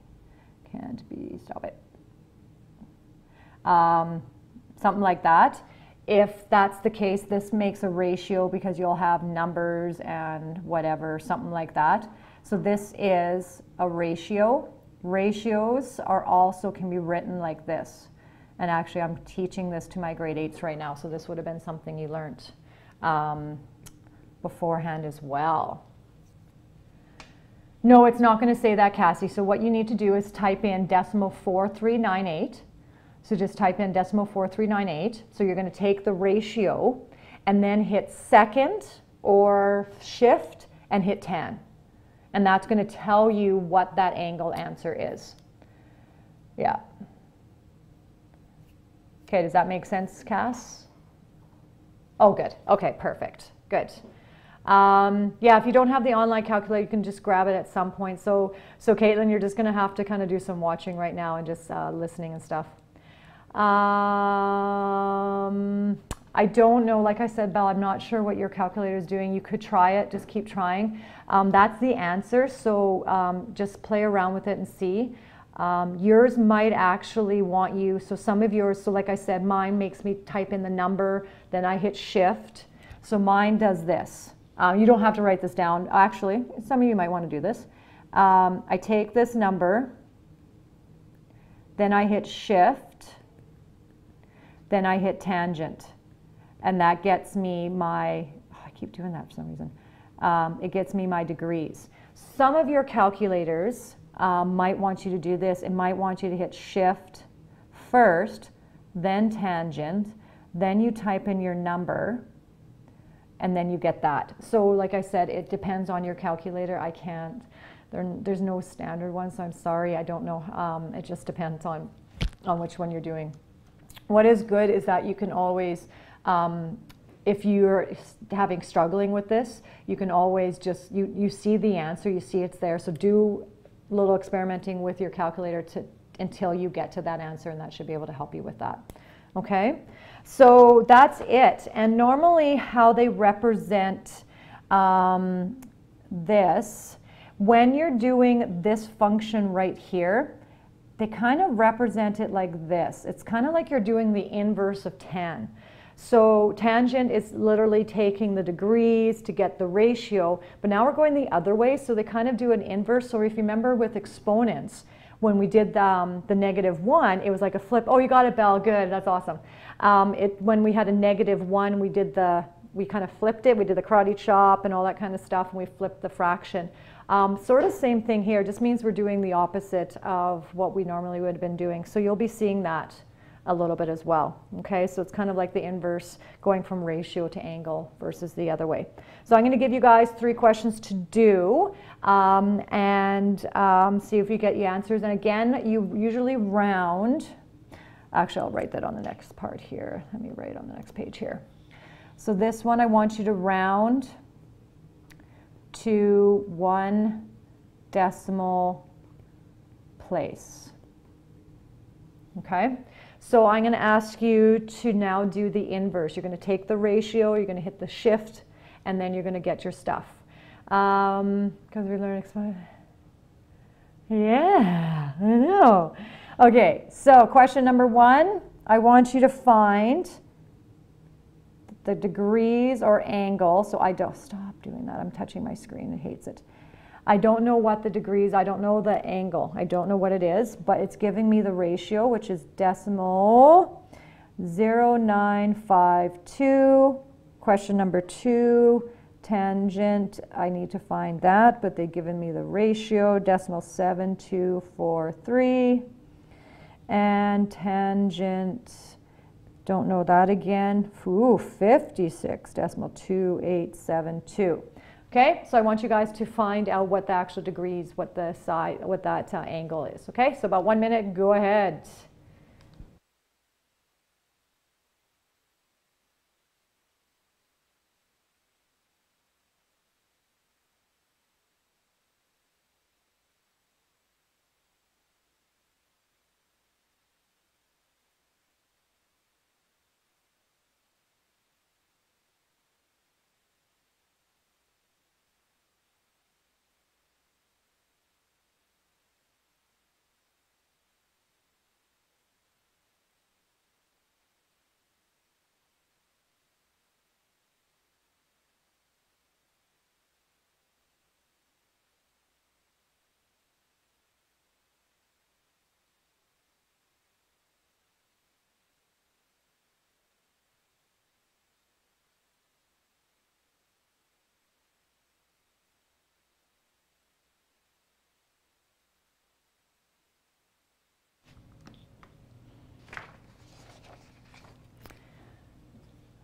Speaker 1: Can't be, stop it. Something like that. If that's the case, this makes a ratio because you'll have numbers and whatever, something like that. So this is a ratio. Ratios are also can be written like this. And actually I'm teaching this to my grade 8s right now, so this would have been something you learned beforehand as well. No, it's not going to say that, Cassie. So what you need to do is type in decimal 4398. So just type in decimal 4398. So you're going to take the ratio and then hit second or shift and hit 10. And that's going to tell you what that angle answer is. Yeah. Okay, does that make sense, Cass? Oh, good. Okay, perfect. Good. Yeah, if you don't have the online calculator, you can just grab it at some point. So Caitlin, you're just going to have to kind of do some watching right now and just listening and stuff. I don't know, like I said, Belle, I'm not sure what your calculator is doing. You could try it, just keep trying. That's the answer, so just play around with it and see. Yours might actually want you, so some of yours, so like I said, mine makes me type in the number, then I hit shift. So mine does this. You don't have to write this down. Actually, some of you might want to do this. I take this number, then I hit shift, then I hit tangent. And that gets me my, I keep doing that for some reason. It gets me my degrees. Some of your calculators might want you to do this. It might want you to hit shift first, then tangent, then you type in your number, and then you get that. So like I said, it depends on your calculator. I can't, there's no standard one, so I'm sorry, I don't know. It just depends on which one you're doing. What is good is that you can always, if you're struggling with this, you can always just, you see the answer, you see it's there, so do a little experimenting with your calculator until you get to that answer, and that should be able to help you with that. Okay, so that's it. And normally how they represent this, when you're doing this function right here, they kind of represent it like this. It's kind of like you're doing the inverse of tan. So tangent is literally taking the degrees to get the ratio, but now we're going the other way, so they kind of do an inverse. So if you remember with exponents, when we did the -1, it was like a flip. Oh, you got it, Belle, good, that's awesome. When we had a -1, we kind of flipped it, we did the karate chop and all that kind of stuff, and we flipped the fraction. Sort of same thing here, just means we're doing the opposite of what we normally would have been doing. So you'll be seeing that a little bit as well. Okay, so it's kind of like the inverse, going from ratio to angle versus the other way. So I'm going to give you guys 3 questions to do and see if you get your answers. And again, you usually round. Actually, I'll write that on the next part here. Let me write on the next page here. So this one I want you to round to 1 decimal place. Okay? So I'm going to ask you to now do the inverse. You're going to take the ratio, you're going to hit the shift, and then you're going to get your stuff. Because we learned yeah, I know. Okay, so question number 1, I want you to find the degrees or angle. So I don't, stop doing that. I'm touching my screen, it hates it. I don't know what the degrees, I don't know the angle. I don't know what it is, but it's giving me the ratio, which is decimal 0.952. Question number 2, tangent, I need to find that, but they've given me the ratio, decimal 7243. And tangent, don't know that again, 56, decimal 2872. Okay, so I want you guys to find out what the actual degrees, what the side, what that angle is. Okay, so about 1 minute, go ahead.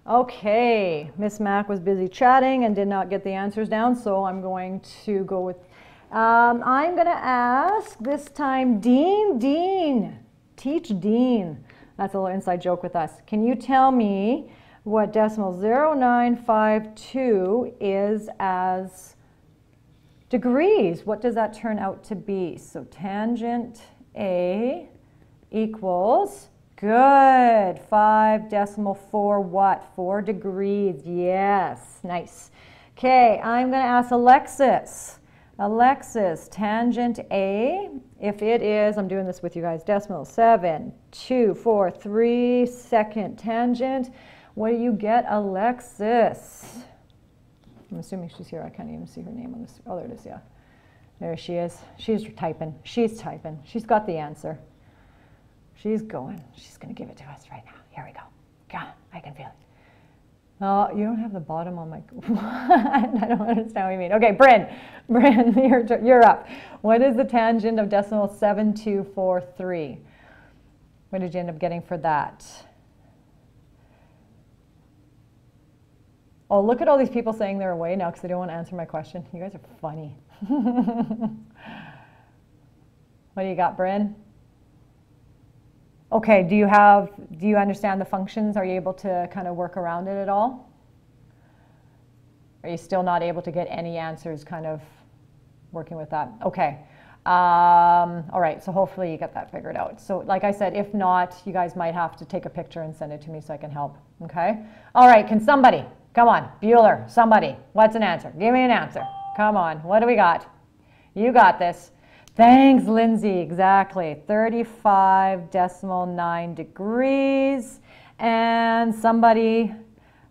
Speaker 1: Okay, Miss Mac was busy chatting and did not get the answers down, so I'm going to go with, I'm going to ask this time Dean, teach Dean. That's a little inside joke with us. Can you tell me what decimal 0.952 is as degrees? What does that turn out to be? So tangent A equals, good, 5.4 what? 4 degrees, yes, nice. Okay, I'm going to ask Alexis. Alexis, tangent A, if it is, I'm doing this with you guys, decimal 7.243 second tangent. What do you get, Alexis? I'm assuming she's here. I can't even see her name on this. Oh, there it is, yeah. There she is. She's typing. She's typing. She's got the answer. She's going. She's going to give it to us right now. Here we go. God, I can feel it. Oh, you don't have the bottom on my... I don't understand what you mean. Okay, Bryn, you're up. What is the tangent of decimal 7243? What did you end up getting for that? Oh, look at all these people saying they're away now because they don't want to answer my question. You guys are funny. What do you got, Bryn? Okay, do you understand the functions? Are you able to kind of work around it at all? Are you still not able to get any answers kind of working with that? Okay. All right, so hopefully you get that figured out. So like I said, if not, you guys might have to take a picture and send it to me so I can help, okay? All right, can somebody, come on, Bueller, somebody, what's an answer? Give me an answer. Come on, what do we got? You got this. Thanks, Lindsay, exactly. 35.9 degrees. And somebody,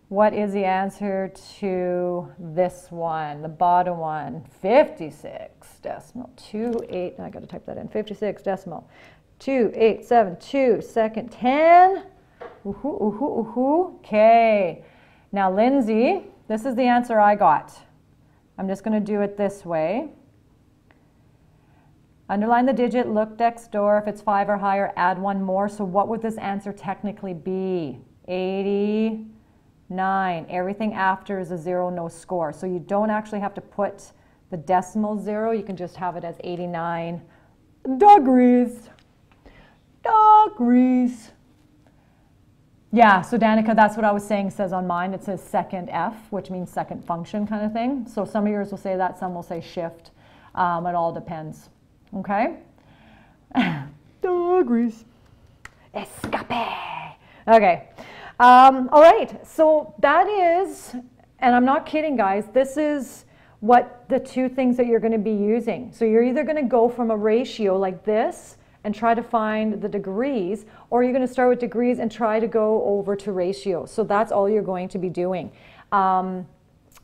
Speaker 1: what is the answer to this one, the bottom one? 56.28, I got to type that in, 56.2872 second 10. Ooh-hoo, ooh-hoo, ooh-hoo. Okay. Now, Lindsay, this is the answer I got. I'm just going to do it this way. Underline the digit, look next door. If it's 5 or higher, add 1 more. So what would this answer technically be? 89. Everything after is a 0, no score. So you don't actually have to put the decimal 0. You can just have it as 89 degrees. Degrees. Yeah, so Danica, that's what I was saying, says on mine, it says second F, which means second function kind of thing. So some of yours will say that, some will say shift. It all depends. Okay? Doggies. Escape. Okay. All right, so that is, and I'm not kidding, guys, this is what the two things that you're going to be using. So you're either going to go from a ratio like this and try to find the degrees, or you're going to start with degrees and try to go over to ratio. So that's all you're going to be doing. And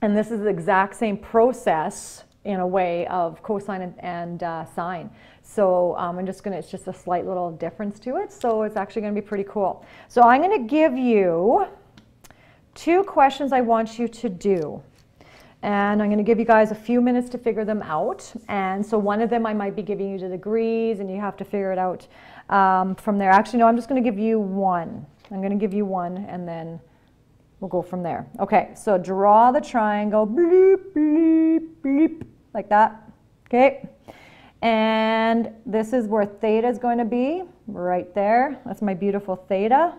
Speaker 1: this is the exact same process in a way of cosine and sine. So I'm just going to, it's just a slight little difference to it. So it's actually going to be pretty cool. So I'm going to give you 2 questions I want you to do. And I'm going to give you guys a few minutes to figure them out. And so one of them I might be giving you the degrees and you have to figure it out from there. Actually, no, I'm just going to give you one. I'm going to give you one and then we'll go from there. Okay, so draw the triangle, bleep, bleep, bleep, like that. Okay, and this is where theta is going to be, right there. That's my beautiful theta.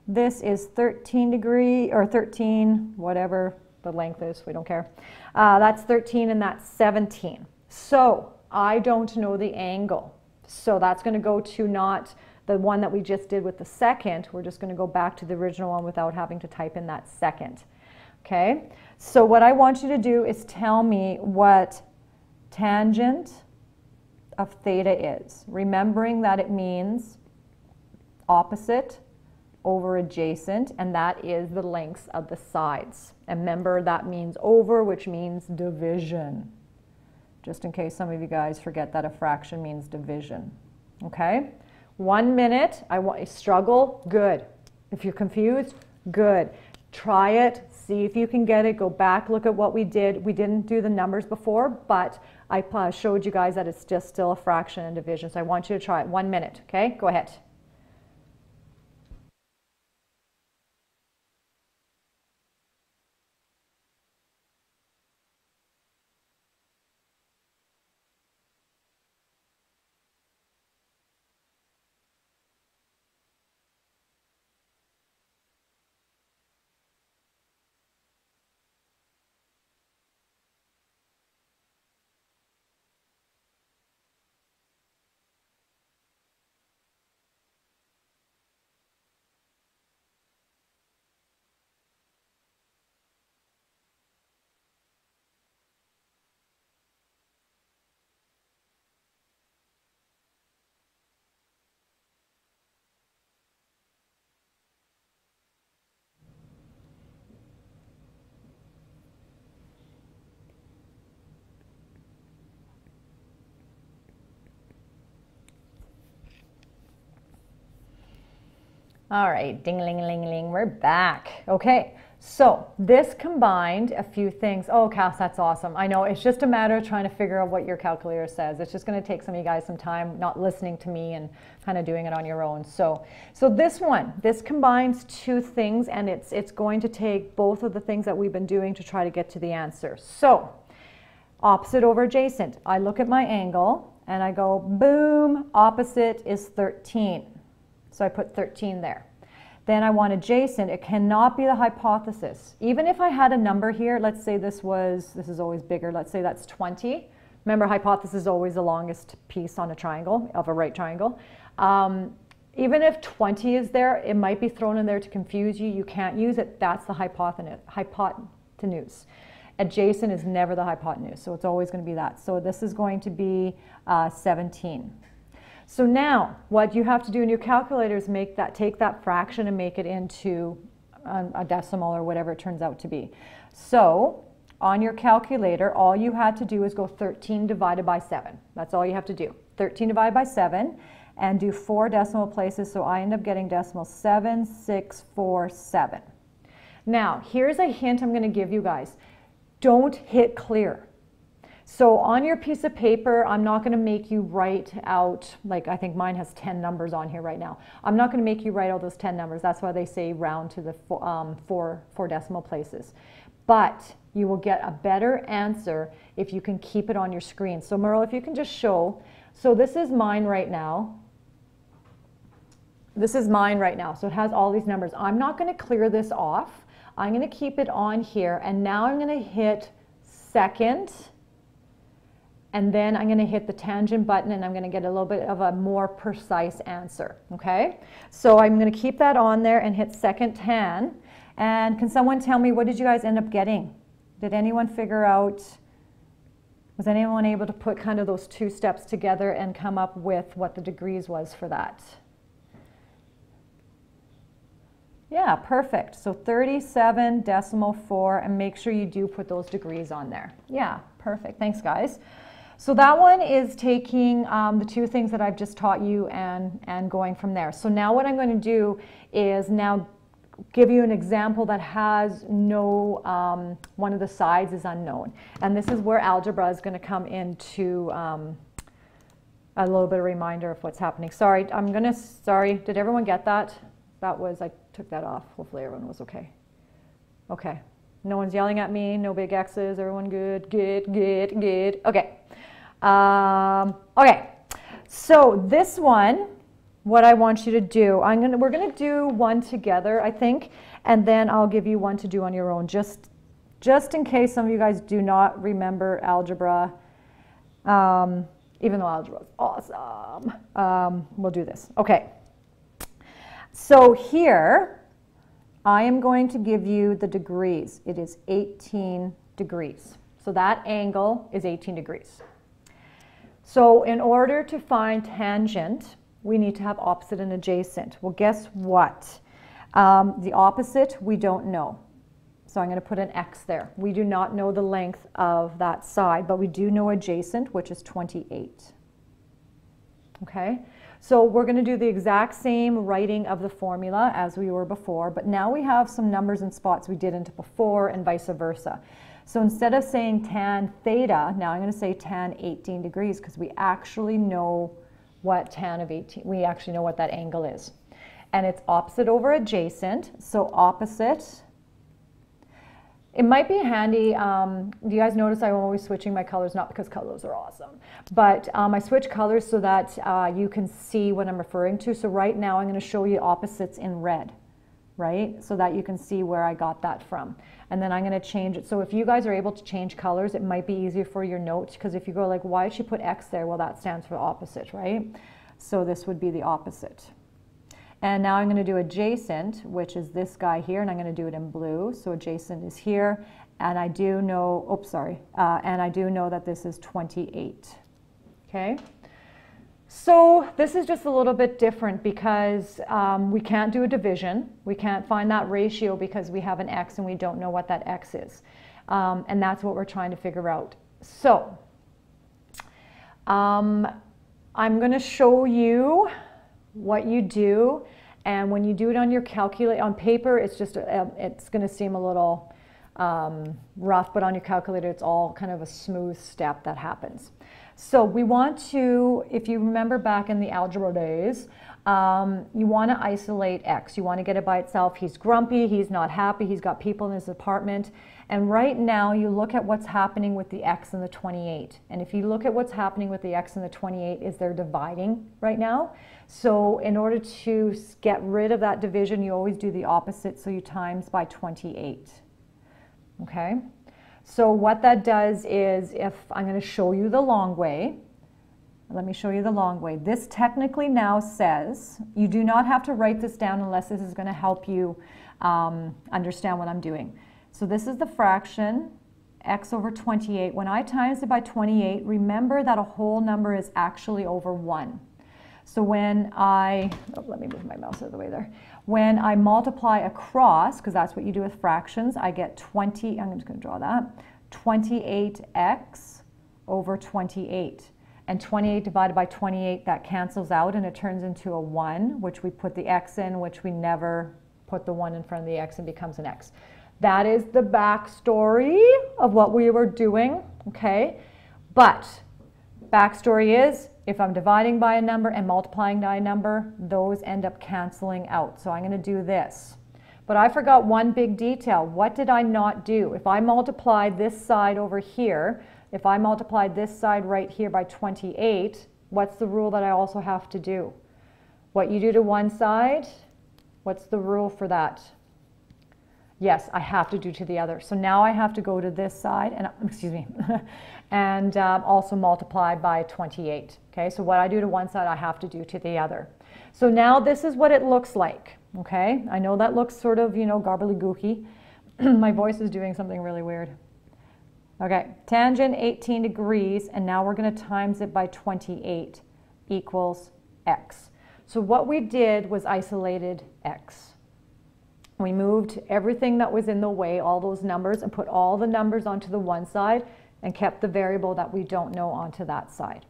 Speaker 1: This is 13 degree, or 13, whatever the length is, we don't care. That's 13 and that's 17. So I don't know the angle. So that's going to go to not the one that we just did with the second. We're just going to go back to the original one without having to type in that second. Okay, so what I want you to do is tell me what tangent of theta is. Remembering that it means opposite over adjacent, and that is the lengths of the sides. And remember, that means over, which means division. Just in case some of you guys forget that a fraction means division. Okay? 1 minute. I want you struggle. Good. If you're confused, good. Try it. See if you can get it. Go back. Look at what we did. We didn't do the numbers before, but I showed you guys that it's just still a fraction and division. So I want you to try it. 1 minute. Okay? Go ahead. All right, ding-a-ling-a-ling-a-ling, we're back. Okay, so this combined a few things. Oh, Cass, that's awesome. I know, it's just a matter of trying to figure out what your calculator says. It's just going to take some of you guys some time not listening to me and kind of doing it on your own. So this combines 2 things, and it's going to take both of the things that we've been doing to try to get to the answer. So opposite over adjacent. I look at my angle and I go, boom, opposite is 13. So I put 13 there. Then I want adjacent. It cannot be the hypothesis. Even if I had a number here, let's say this is always bigger. Let's say that's 20. Remember, hypothesis is always the longest piece on a triangle, of a right triangle. Even if 20 is there, it might be thrown in there to confuse you. You can't use it. That's the hypotenuse. Adjacent is never the hypotenuse, so it's always going to be that. So this is going to be 17. So now, what you have to do in your calculator is take that fraction and make it into a decimal or whatever it turns out to be. So on your calculator, all you had to do is go 13 divided by 7. That's all you have to do. 13 divided by 7 and do 4 decimal places. So I end up getting decimal 7, 6, 4, 7. Now, here's a hint I'm going to give you guys. Don't hit clear. So on your piece of paper, I'm not going to make you write out, like I think mine has 10 numbers on here right now. I'm not going to make you write all those 10 numbers. That's why they say round to the four decimal places. But you will get a better answer if you can keep it on your screen. So Merle, if you can just show. So this is mine right now. this is mine right now, so it has all these numbers. I'm not going to clear this off. I'm going to keep it on here, and now I'm going to hit second, and then I'm going to hit the tangent button, and I'm going to get a little bit of a more precise answer, okay? So I'm going to keep that on there and hit second tan. And can someone tell me, what did you guys end up getting? Did anyone figure out, was anyone able to put kind of those two steps together and come up with what the degrees was for that? Yeah, perfect. So 37.4, and make sure you do put those degrees on there. Yeah, perfect. Thanks, guys. So that one is taking the two things that I've just taught you and going from there. So now what I'm going to do is now give you an example that has no, one of the sides is unknown. And this is where algebra is going to come into a little bit of reminder of what's happening. Sorry, did everyone get that? That was, I took that off. Hopefully everyone was okay. Okay. No one's yelling at me, no big X's, everyone good, good. Okay. Okay. So this one, what I want you to do, we're gonna do one together, I think, and then I'll give you one to do on your own, just in case some of you guys do not remember algebra, even though algebra is awesome. We'll do this. Okay. So here, I am going to give you the degrees. It is 18 degrees. So that angle is 18 degrees. So in order to find tangent, we need to have opposite and adjacent. Well, guess what? The opposite, we don't know. So I'm going to put an X there. We do not know the length of that side, but we do know adjacent, which is 28. Okay? So we're going to do the exact same writing of the formula as we were before, but now we have some numbers and spots we didn't before and vice versa. So instead of saying tan theta, now I'm going to say tan 18 degrees because we actually know what tan of 18, we actually know what that angle is. And it's opposite over adjacent, so opposite. It might be handy, do you guys notice I'm always switching my colors, not because colors are awesome, but I switch colors so that you can see what I'm referring to. So right now I'm going to show you opposites in red, right? So that you can see where I got that from. And then I'm going to change it. So if you guys are able to change colors, it might be easier for your notes, because if you go like, why did she put X there? Well, that stands for opposite, right? So this would be the opposite. And now I'm going to do adjacent, which is this guy here, and I'm going to do it in blue. So adjacent is here, and I do know, oops, sorry, and I do know that this is 28. Okay? So this is just a little bit different because we can't do a division. We can't find that ratio because we have an X and we don't know what that X is. And that's what we're trying to figure out. So I'm going to show you what you do, and when you do it on your calculator, on paper, it's just it's going to seem a little rough, but on your calculator, it's all kind of a smooth step that happens. So we want to, if you remember back in the algebra days, you want to isolate X. You want to get it by itself. He's grumpy, he's not happy, he's got people in his apartment. And right now you look at what's happening with the X and the 28. And if you look at what's happening with the X and the 28, is they're dividing right now. So in order to get rid of that division, you always do the opposite. So you times by 28. Okay? So what that does is, if I'm going to show you the long way, let me show you the long way. This technically now says, you do not have to write this down unless this is going to help you understand what I'm doing. So this is the fraction, X over 28. When I times it by 28, remember that a whole number is actually over 1. So when let me move my mouse out of the way there. When I multiply across, because that's what you do with fractions, I get 20, I'm just going to draw that, 28x over 28. And 28 divided by 28, that cancels out and it turns into a 1, which we put the x in, which we never put the 1 in front of the x, and becomes an x. That is the backstory of what we were doing, okay? But backstory is, if I'm dividing by a number and multiplying by a number, those end up canceling out. So I'm going to do this. But I forgot one big detail. What did I not do? If I multiply this side over here, if I multiply this side right here by 28, what's the rule that I also have to do? What you do to one side, what's the rule for that? Yes, I have to do to the other. So now I have to go to this side and, excuse me, and also multiply by 28. Okay, so what I do to one side, I have to do to the other. So now this is what it looks like. Okay, I know that looks sort of, you know, gobbledygooky. My voice is doing something really weird. Okay, tangent 18 degrees, and now we're going to times it by 28 equals x. So what we did was isolated x. We moved everything that was in the way, all those numbers, and put all the numbers onto the one side and kept the variable that we don't know onto that side.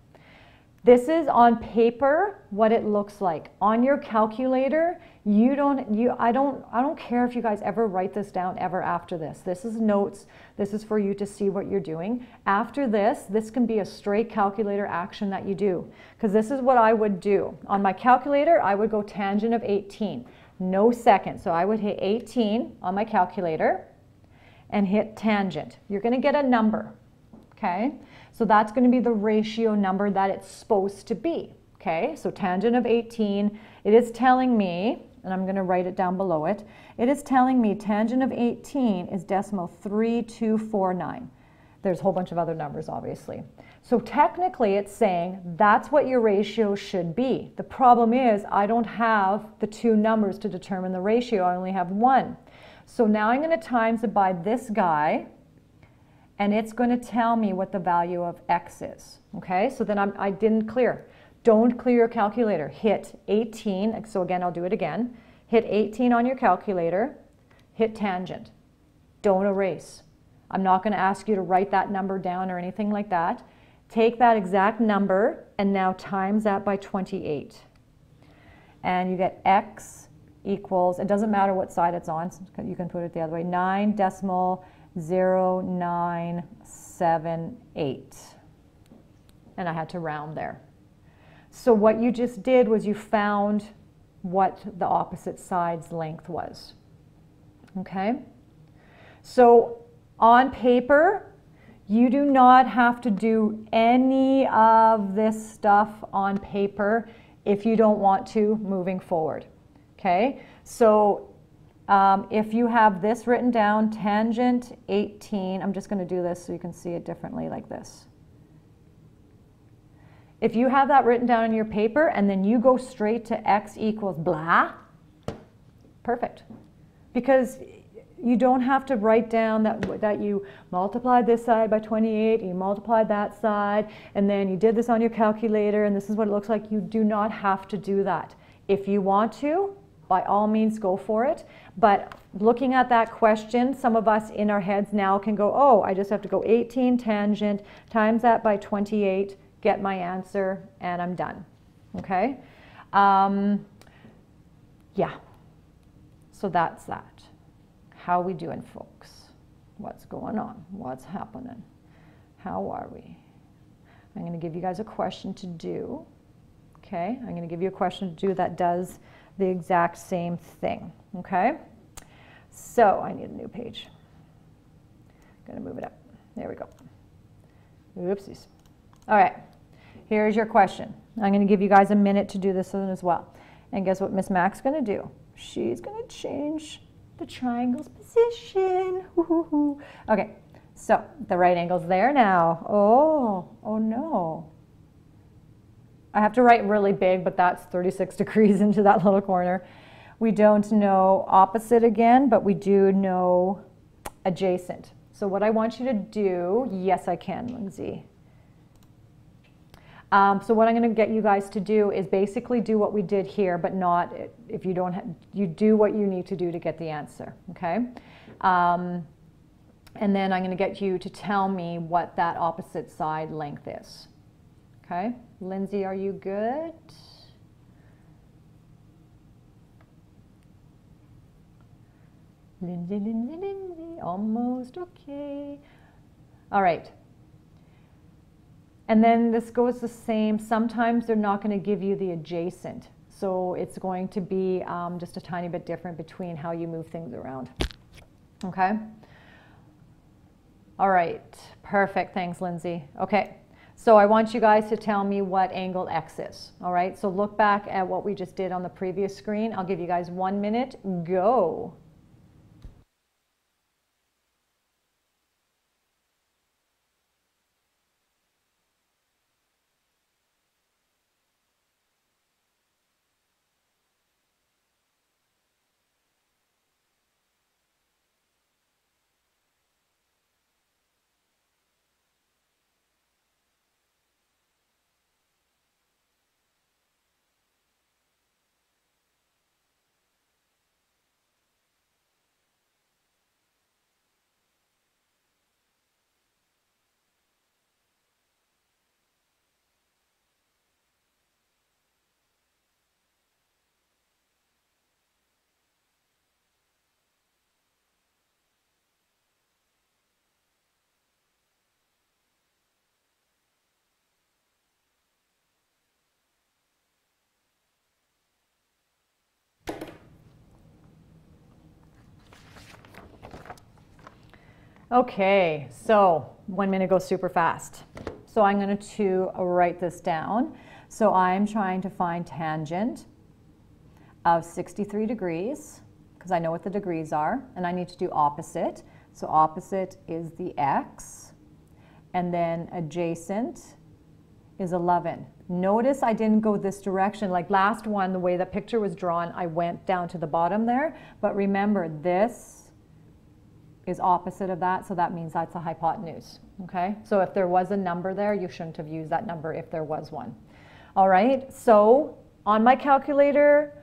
Speaker 1: This is on paper what it looks like. On your calculator, I don't care if you guys ever write this down ever after this. This is notes. This is for you to see what you're doing. After this can be a straight calculator action that you do, because this is what I would do. On my calculator, I would go tangent of 18. No second. So I would hit 18 on my calculator and hit tangent. You're going to get a number. Okay, so that's going to be the ratio number that it's supposed to be. Okay, so tangent of 18, it is telling me, and I'm going to write it down below it, it is telling me tangent of 18 is decimal 3249. There's a whole bunch of other numbers, obviously. So technically it's saying that's what your ratio should be. The problem is I don't have the two numbers to determine the ratio. I only have one. So now I'm going to times it by this guy, and it's going to tell me what the value of x is. Okay, so then I didn't clear. Don't clear your calculator. Hit 18, so again, I'll do it again. Hit 18 on your calculator, hit tangent. Don't erase. I'm not going to ask you to write that number down or anything like that. Take that exact number and now times that by 28. And you get x equals, it doesn't matter what side it's on, you can put it the other way, 9.0978. And I had to round there. So what you just did was you found what the opposite side's length was. Okay? So on paper, you do not have to do any of this stuff on paper if you don't want to moving forward. Okay? So if you have this written down, tangent 18, I'm just going to do this so you can see it differently like this. If you have that written down in your paper and then you go straight to x equals blah, perfect. Because you don't have to write down that you multiplied this side by 28, you multiplied that side, and then you did this on your calculator, and this is what it looks like. You do not have to do that. If you want to, by all means, go for it. But looking at that question, some of us in our heads now can go, oh, I just have to go 18 tangent, times that by 28, get my answer, and I'm done. Okay? Yeah. So that's that. How we doing, folks? What's going on? What's happening? How are we? I'm going to give you guys a question to do. Okay? I'm going to give you a question to do that does the exact same thing. Okay? So I need a new page. I'm going to move it up. There we go. Oopsies. All right. Here's your question. I'm going to give you guys a minute to do this one as well. And guess what Miss Mac's going to do? She's going to change the triangle's position. Okay, so the right angle's there now. Oh no. I have to write really big, but that's 36 degrees into that little corner. We don't know opposite again, but we do know adjacent. So what I want you to do, yes I can, Lindsay. So what I'm going to get you guys to do is basically do what we did here, but not if you don't have, you do what you need to do to get the answer, okay? And then I'm going to get you to tell me what that opposite side length is, okay? Lindsay, are you good? Lindsay, almost okay. All right. And then this goes the same. Sometimes they're not going to give you the adjacent. So it's going to be just a tiny bit different between how you move things around. Okay? All right. Perfect. Thanks, Lindsay. Okay. So I want you guys to tell me what angle X is. All right, so look back at what we just did on the previous screen. I'll give you guys 1 minute. Go. Okay, so 1 minute goes super fast. So I'm going to write this down. So I'm trying to find tangent of 63 degrees, because I know what the degrees are, and I need to do opposite. So opposite is the x, and then adjacent is 11. Notice I didn't go this direction. Like last one, the way the picture was drawn, I went down to the bottom there. But remember, this is opposite of that, so that means that's a hypotenuse, okay? So if there was a number there, you shouldn't have used that number if there was one. All right, so on my calculator,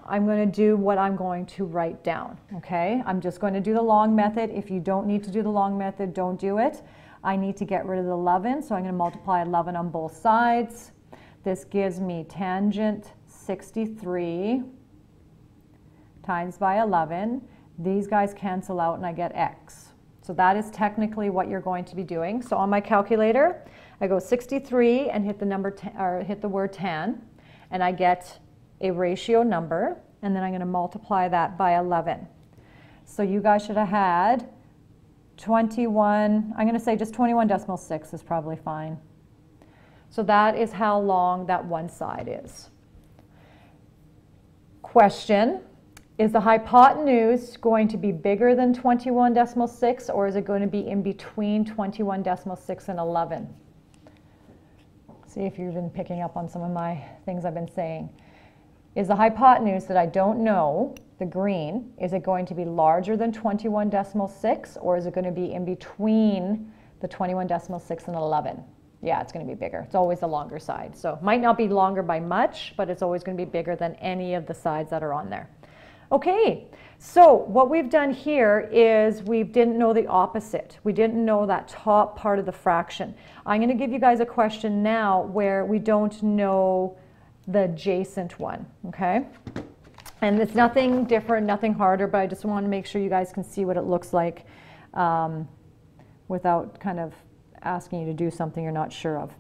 Speaker 1: I'm going to do what I'm going to write down, okay? I'm just going to do the long method. If you don't need to do the long method, don't do it. I need to get rid of the 11, so I'm going to multiply 11 on both sides. This gives me tangent 63 times by 11. These guys cancel out and I get x. So that is technically what you're going to be doing. So on my calculator, I go 63 and hit the number or hit the word tan, and I get a ratio number, and then I'm going to multiply that by 11. So you guys should have had 21, I'm going to say just 21.6 is probably fine. So that is how long that one side is. Question. Is the hypotenuse going to be bigger than 21.6, or is it going to be in between 21.6 and 11? See if you've been picking up on some of my things I've been saying. Is the hypotenuse that I don't know, the green, is it going to be larger than 21.6, or is it going to be in between the 21.6 and 11? Yeah, it's going to be bigger. It's always the longer side. So it might not be longer by much, but it's always going to be bigger than any of the sides that are on there. Okay, so what we've done here is we didn't know the opposite. We didn't know that top part of the fraction. I'm going to give you guys a question now where we don't know the adjacent one, okay? And it's nothing different, nothing harder, but I just want to make sure you guys can see what it looks like without kind of asking you to do something you're not sure of.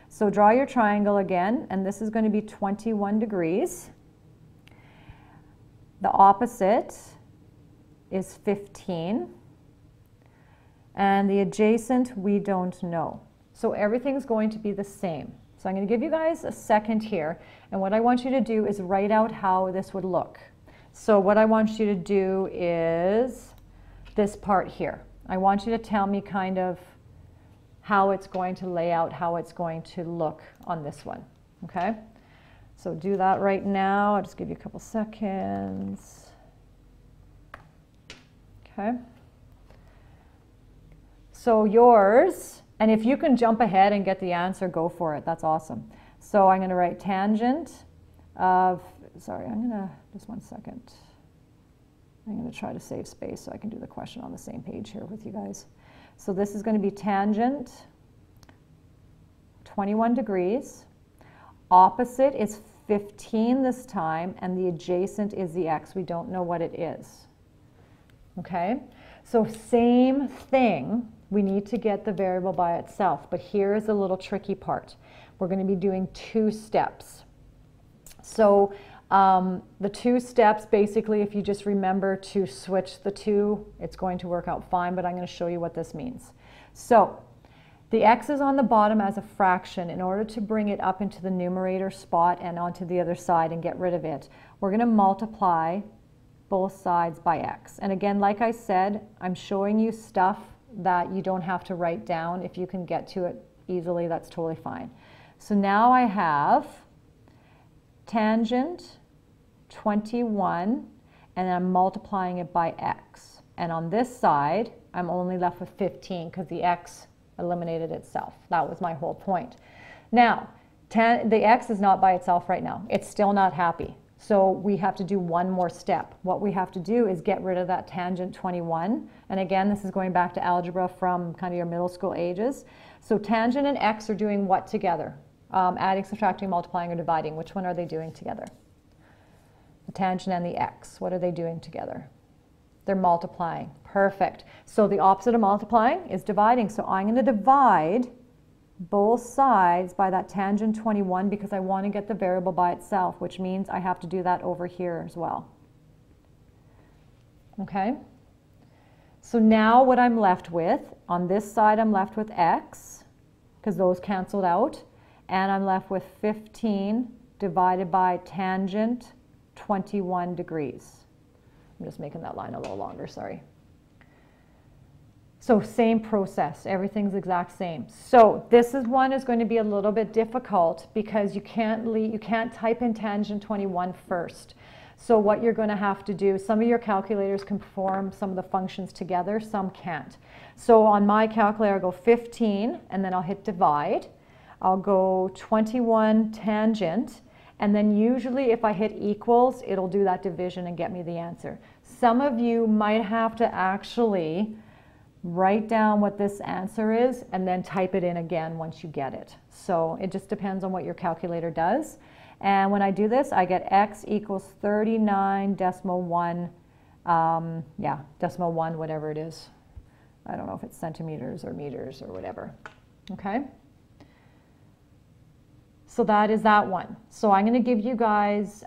Speaker 1: So draw your triangle again, and this is going to be 21 degrees. The opposite is 15, and the adjacent we don't know. So everything's going to be the same. So I'm going to give you guys a second here, and what I want you to do is write out how this would look. So what I want you to do is this part here. I want you to tell me kind of how it's going to lay out, how it's going to look on this one, okay? So do that right now. I'll just give you a couple seconds. Okay. So yours, and if you can jump ahead and get the answer, go for it. That's awesome. So I'm going to write tangent of, sorry, I'm going to, just 1 second. I'm going to try to save space so I can do the question on the same page here with you guys. So this is going to be tangent 21 degrees. Opposite is 15 this time, and the adjacent is the x. We don't know what it is. Okay? So same thing. We need to get the variable by itself, but here is a little tricky part. We're going to be doing 2 steps. So the 2 steps, basically, if you just remember to switch the 2, it's going to work out fine, but I'm going to show you what this means. So The x is on the bottom as a fraction. In order to bring it up into the numerator spot and onto the other side and get rid of it, we're going to multiply both sides by x. And again, like I said, I'm showing you stuff that you don't have to write down. If you can get to it easily, that's totally fine. So now I have tangent 21, and I'm multiplying it by x. And on this side, I'm only left with 15 because the x eliminated itself. That was my whole point. Now, the x is not by itself right now. It's still not happy. So we have to do one more step. What we have to do is get rid of that tangent 21. And again, this is going back to algebra from kind of your middle school ages. So tangent and x are doing what together? Adding, subtracting, multiplying, or dividing. Which one are they doing together? The tangent and the x. What are they doing together? They're multiplying. Perfect. So the opposite of multiplying is dividing. So I'm going to divide both sides by that tangent 21 because I want to get the variable by itself, which means I have to do that over here as well. Okay? So now what I'm left with, on this side I'm left with x, because those canceled out, and I'm left with 15 divided by tangent 21 degrees. I'm just making that line a little longer, sorry. So same process, everything's exact same. So this one is going to be a little bit difficult because you can't type in tangent 21 first. So what you're going to have to do, some of your calculators can perform some of the functions together, some can't. So on my calculator, I'll go 15, and then I'll hit divide. I'll go 21 tangent, and then usually if I hit equals, it'll do that division and get me the answer. Some of you might have to actually write down what this answer is and then type it in again once you get it. So it just depends on what your calculator does. And when I do this, I get x equals 39.1, decimal 1, whatever it is. I don't know if it's centimeters or meters or whatever. Okay? So that is that one. So I'm going to give you guys,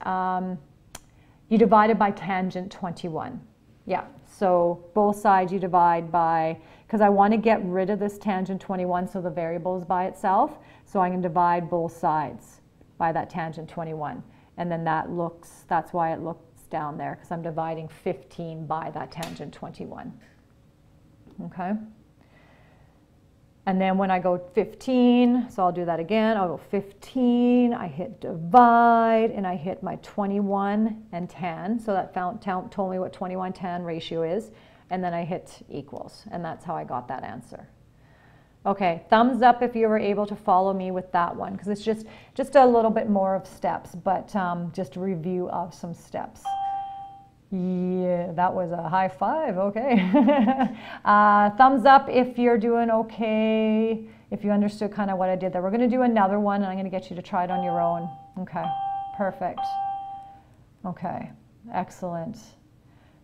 Speaker 1: you divide it by tangent 21. Yeah, so both sides you divide by, because I want to get rid of this tangent 21 so the variable is by itself. So I can divide both sides by that tangent 21. And then that's why it looks down there, because I'm dividing 15 by that tangent 21. Okay? And then when I go 15, so I'll do that again, I'll go 15, I hit divide, and I hit my 21 and 10. So that told me what 21-10 ratio is. And then I hit equals, and that's how I got that answer. Okay, thumbs up if you were able to follow me with that one, because it's just a little bit more of steps, but just a review of some steps. Yeah, that was a high five, okay. Thumbs up if you're doing okay, if you understood kind of what I did there. We're going to do another one, and I'm going to get you to try it on your own. Okay, perfect. Okay, excellent.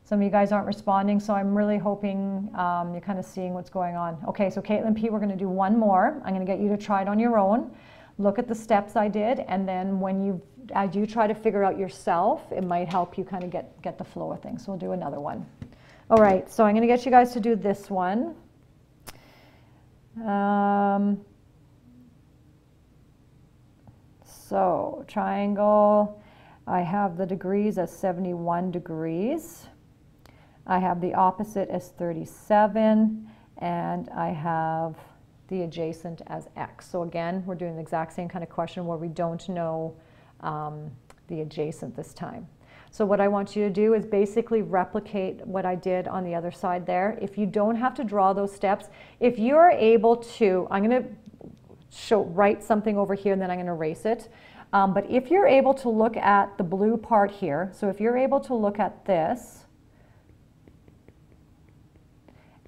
Speaker 1: Some of you guys aren't responding, so I'm really hoping you're kind of seeing what's going on. Okay, so Caitlin P., we're going to do one more. I'm going to get you to try it on your own. Look at the steps I did, and then as you try to figure out yourself, it might help you kind of get the flow of things. So we'll do another one. All right, so I'm going to get you guys to do this one. So triangle, I have the degrees as 71 degrees. I have the opposite as 37, and I have the adjacent as x. So again, we're doing the exact same kind of question where we don't know the adjacent this time. So what I want you to do is basically replicate what I did on the other side there. If you don't have to draw those steps, if you're able to, I'm going to write something over here and then I'm going to erase it. But if you're able to look at the blue part here, so if you're able to look at this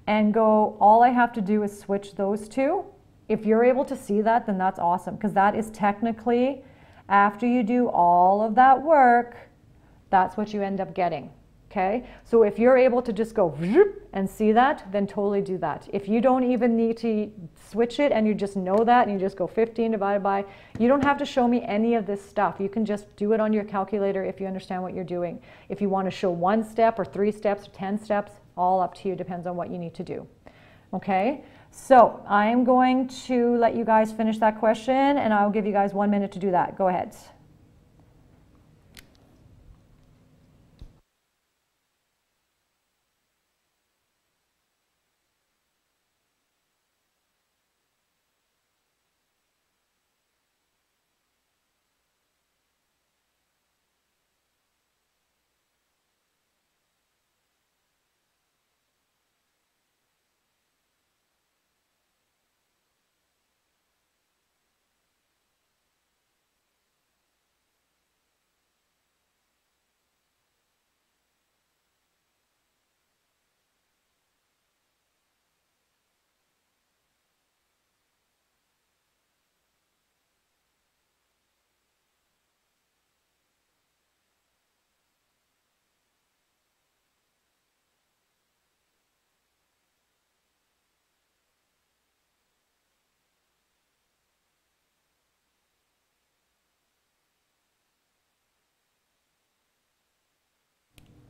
Speaker 1: and go, all I have to do is switch those two. If you're able to see that, then that's awesome, because that is technically, after you do all of that work, that's what you end up getting, okay? So if you're able to just go and see that, then totally do that. If you don't even need to switch it and you just know that and you just go 15 divided by, you don't have to show me any of this stuff. You can just do it on your calculator if you understand what you're doing. If you want to show 1 step or 3 steps or 10 steps, all up to you, depends on what you need to do, okay? So I am going to let you guys finish that question, and I'll give you guys 1 minute to do that. Go ahead.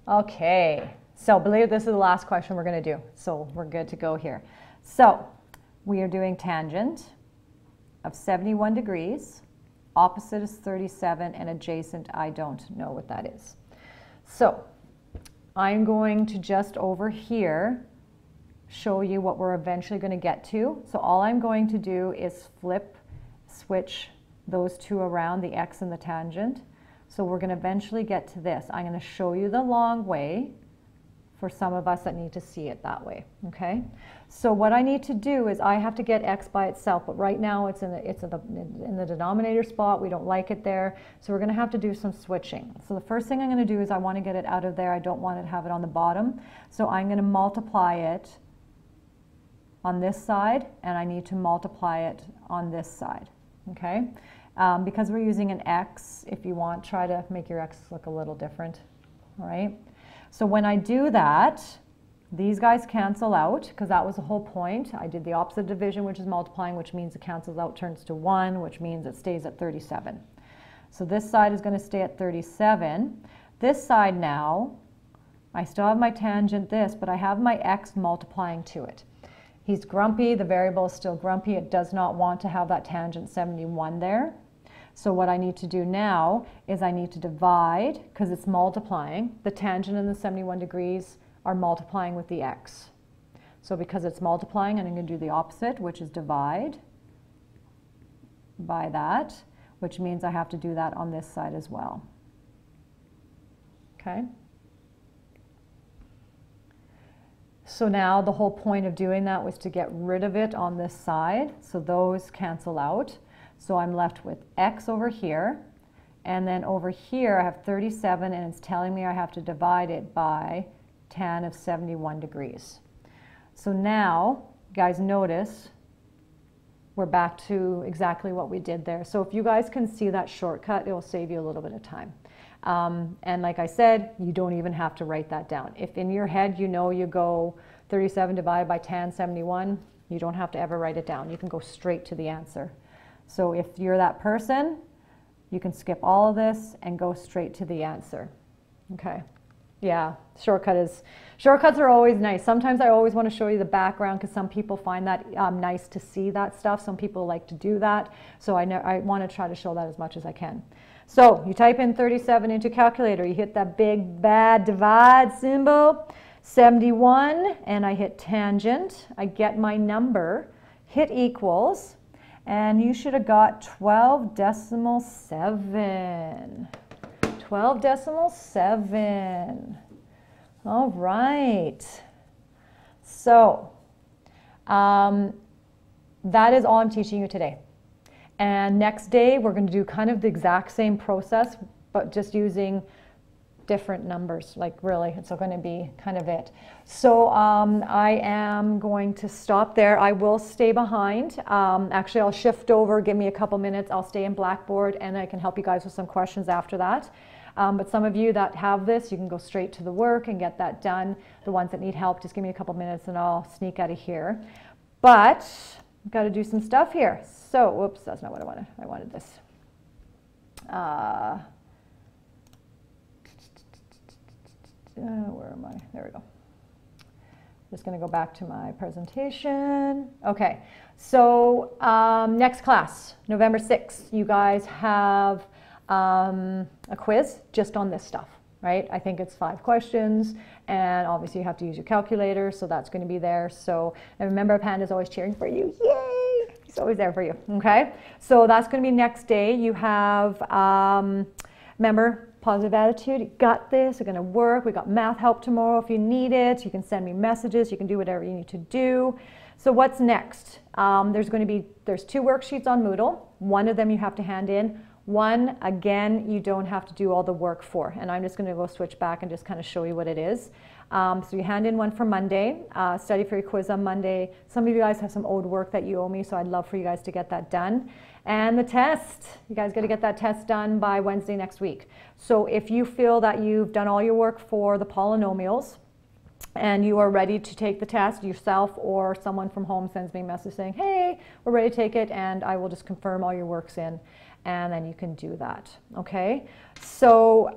Speaker 1: Okay, so believe this is the last question we're going to do. So we're good to go here. So we are doing tangent of 71 degrees. Opposite is 37, and adjacent, I don't know what that is. So I'm going to just over here show you what we're eventually going to get to. So all I'm going to do is switch those two around, the x and the tangent. So we're going to eventually get to this. I'm going to show you the long way for some of us that need to see it that way, okay? So what I need to do is I have to get x by itself, but right now it's in the denominator spot. We don't like it there, so we're going to have to do some switching. So the first thing I'm going to do is I want to get it out of there. I don't want to have it on the bottom, so I'm going to multiply it on this side, and I need to multiply it on this side, okay? Because we're using an x, if you want, try to make your x look a little different, all right? So when I do that, these guys cancel out, because that was the whole point. I did the opposite division, which is multiplying, which means it cancels out, turns to 1, which means it stays at 37. So this side is going to stay at 37. This side now, I still have my tangent this, but I have my x multiplying to it. He's grumpy, the variable is still grumpy. It does not want to have that tangent 71 there. So what I need to do now is I need to divide, because it's multiplying. The tangent and the 71 degrees are multiplying with the x. So because it's multiplying, I'm going to do the opposite, which is divide by that, which means I have to do that on this side as well. Okay? So now the whole point of doing that was to get rid of it on this side. So those cancel out. So I'm left with x over here, and then over here I have 37, and it's telling me I have to divide it by tan of 71 degrees. So now, guys, notice we're back to exactly what we did there. So if you guys can see that shortcut, it will save you a little bit of time. And like I said, you don't even have to write that down. If in your head you know you go 37 divided by tan 71, you don't have to ever write it down. You can go straight to the answer. So if you're that person, you can skip all of this and go straight to the answer. Okay. Yeah, shortcuts are always nice. Sometimes I always want to show you the background, because some people find that nice to see that stuff. Some people like to do that. So I want to try to show that as much as I can. So you type in 37 into calculator. You hit that big bad divide symbol, 71, and I hit tangent. I get my number, hit equals. And you should have got 12.7. 12.7. All right. So that is all I'm teaching you today. And next day, we're going to do kind of the exact same process, but just using different numbers. Like really, it's going to be kind of it. So I am going to stop there. I will stay behind. Actually, I'll shift over. Give me a couple minutes. I'll stay in Blackboard, and I can help you guys with some questions after that. But some of you that have this, you can go straight to the work and get that done. The ones that need help, just give me a couple minutes and I'll sneak out of here. But I've got to do some stuff here. So, whoops, that's not what I wanted. I wanted this. Where am I? There we go. Just going to go back to my presentation. Okay, so next class, November 6th, you guys have a quiz just on this stuff, right? I think it's 5 questions, and obviously you have to use your calculator, so that's going to be there. So, and remember, Panda's always cheering for you. Yay! He's always there for you, okay? So that's going to be next day. You have, remember, positive attitude. You got this. You're going to work. We got math help tomorrow if you need it. You can send me messages. You can do whatever you need to do. So what's next? There's 2 worksheets on Moodle. One of them you have to hand in. One, again, you don't have to do all the work for. And I'm just going to go switch back and just kind of show you what it is. So you hand in one for Monday, study for your quiz on Monday. Some of you guys have some old work that you owe me, so I'd love for you guys to get that done. And the test, you guys got to get that test done by Wednesday next week. So if you feel that you've done all your work for the polynomials and you are ready to take the test yourself, or someone from home sends me a message saying, hey, we're ready to take it, and I will just confirm all your work's in, and then you can do that, okay? So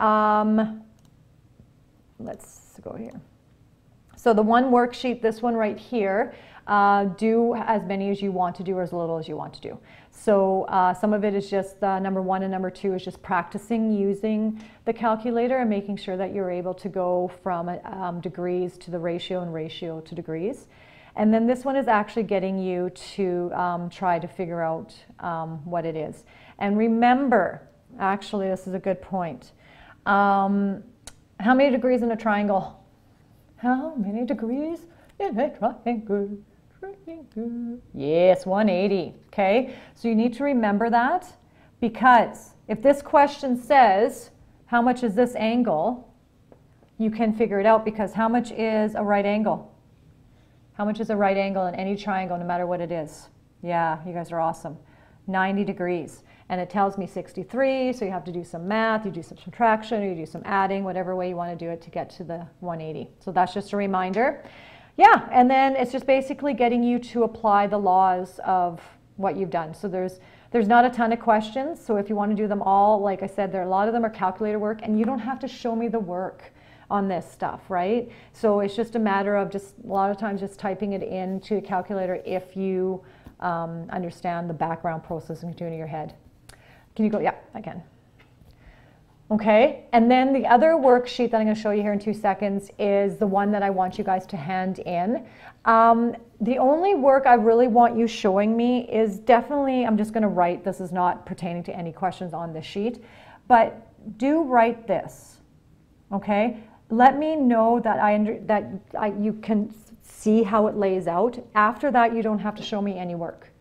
Speaker 1: let's go here. So the one worksheet, this one right here, do as many as you want to do or as little as you want to do. So some of it is just number 1 and number 2 is just practicing using the calculator and making sure that you're able to go from degrees to the ratio and ratio to degrees. And then this one is actually getting you to try to figure out what it is. And remember, actually this is a good point. How many degrees in a triangle? How many degrees in a triangle? Yes, 180, okay? So you need to remember that, because if this question says, how much is this angle? You can figure it out, because how much is a right angle? How much is a right angle in any triangle, no matter what it is? Yeah, you guys are awesome. 90 degrees. And it tells me 63, so you have to do some math, you do some subtraction, or you do some adding, whatever way you want to do it to get to the 180. So that's just a reminder. Yeah, and then it's just basically getting you to apply the laws of what you've done. So there's not a ton of questions, so if you want to do them all, like I said, a lot of them are calculator work, and you don't have to show me the work on this stuff, right? So it's just a matter of just a lot of times just typing it into a calculator if you understand the background processing doing in your head. Can you go? Yeah, I can. Okay, and then the other worksheet that I'm going to show you here in 2 seconds is the one that I want you guys to hand in. The only work I really want you showing me is definitely, I'm just going to write, this is not pertaining to any questions on this sheet, but do write this, okay? Let me know that you can see how it lays out. After that, you don't have to show me any work.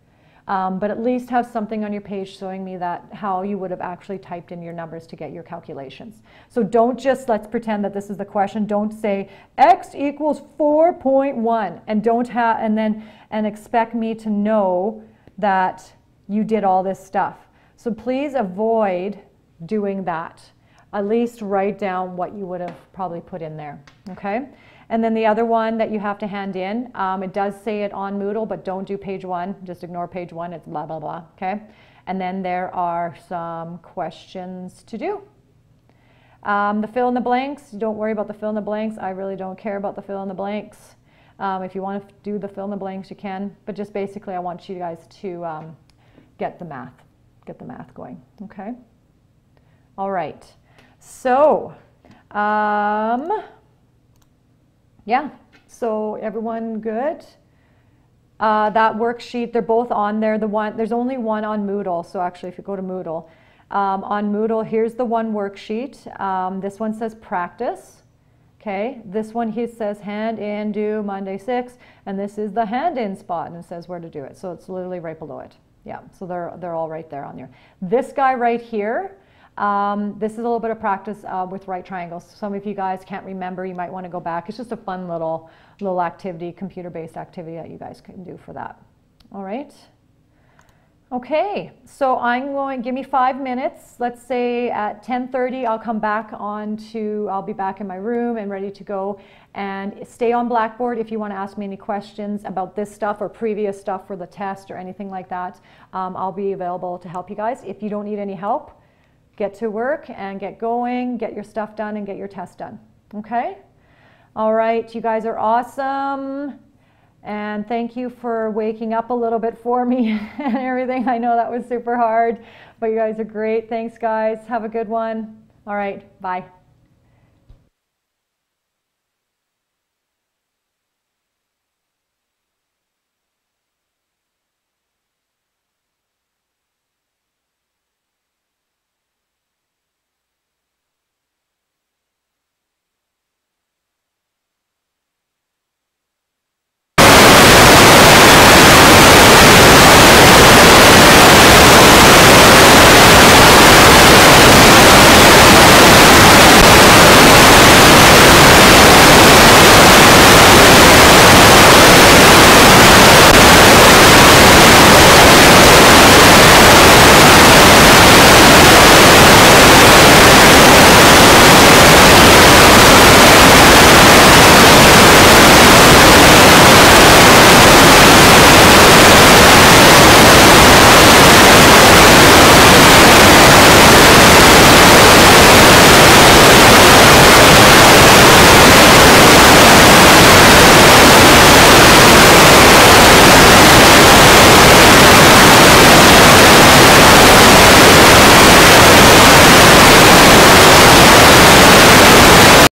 Speaker 1: But at least have something on your page showing me that how you would have actually typed in your numbers to get your calculations. So don't just, let's pretend that this is the question. Don't say x equals 4.1 and and expect me to know that you did all this stuff. So please avoid doing that. At least write down what you would have probably put in there, okay? And then the other one that you have to hand in, it does say it on Moodle, but don't do page 1. Just ignore page 1. It's blah, blah, blah, okay? And then there are some questions to do. The fill in the blanks, don't worry about the fill in the blanks. I really don't care about the fill in the blanks. If you want to do the fill in the blanks, you can. But just basically, I want you guys to get the math going, okay? All right. So, yeah, so everyone good? That worksheet, they're both on there. There's only one on Moodle, so actually if you go to Moodle, on Moodle, here's the one worksheet. This one says practice, okay? This one here says hand in, do Monday 6, and this is the hand in spot, and it says where to do it. So it's literally right below it. Yeah, so they're all right there on there. This guy right here, this is a little bit of practice with right triangles. Some of you guys can't remember, you might want to go back. It's just a fun little activity, computer-based activity that you guys can do for that. All right. Okay, so give me 5 minutes. Let's say at 10:30 I'll come back I'll be back in my room and ready to go. And stay on Blackboard if you want to ask me any questions about this stuff or previous stuff for the test or anything like that. I'll be available to help you guys. If you don't need any help, get to work and get going, get your stuff done and get your test done, okay? All right, you guys are awesome. And thank you for waking up a little bit for me and everything. I know that was super hard, but you guys are great. Thanks, guys. Have a good one. All right, bye.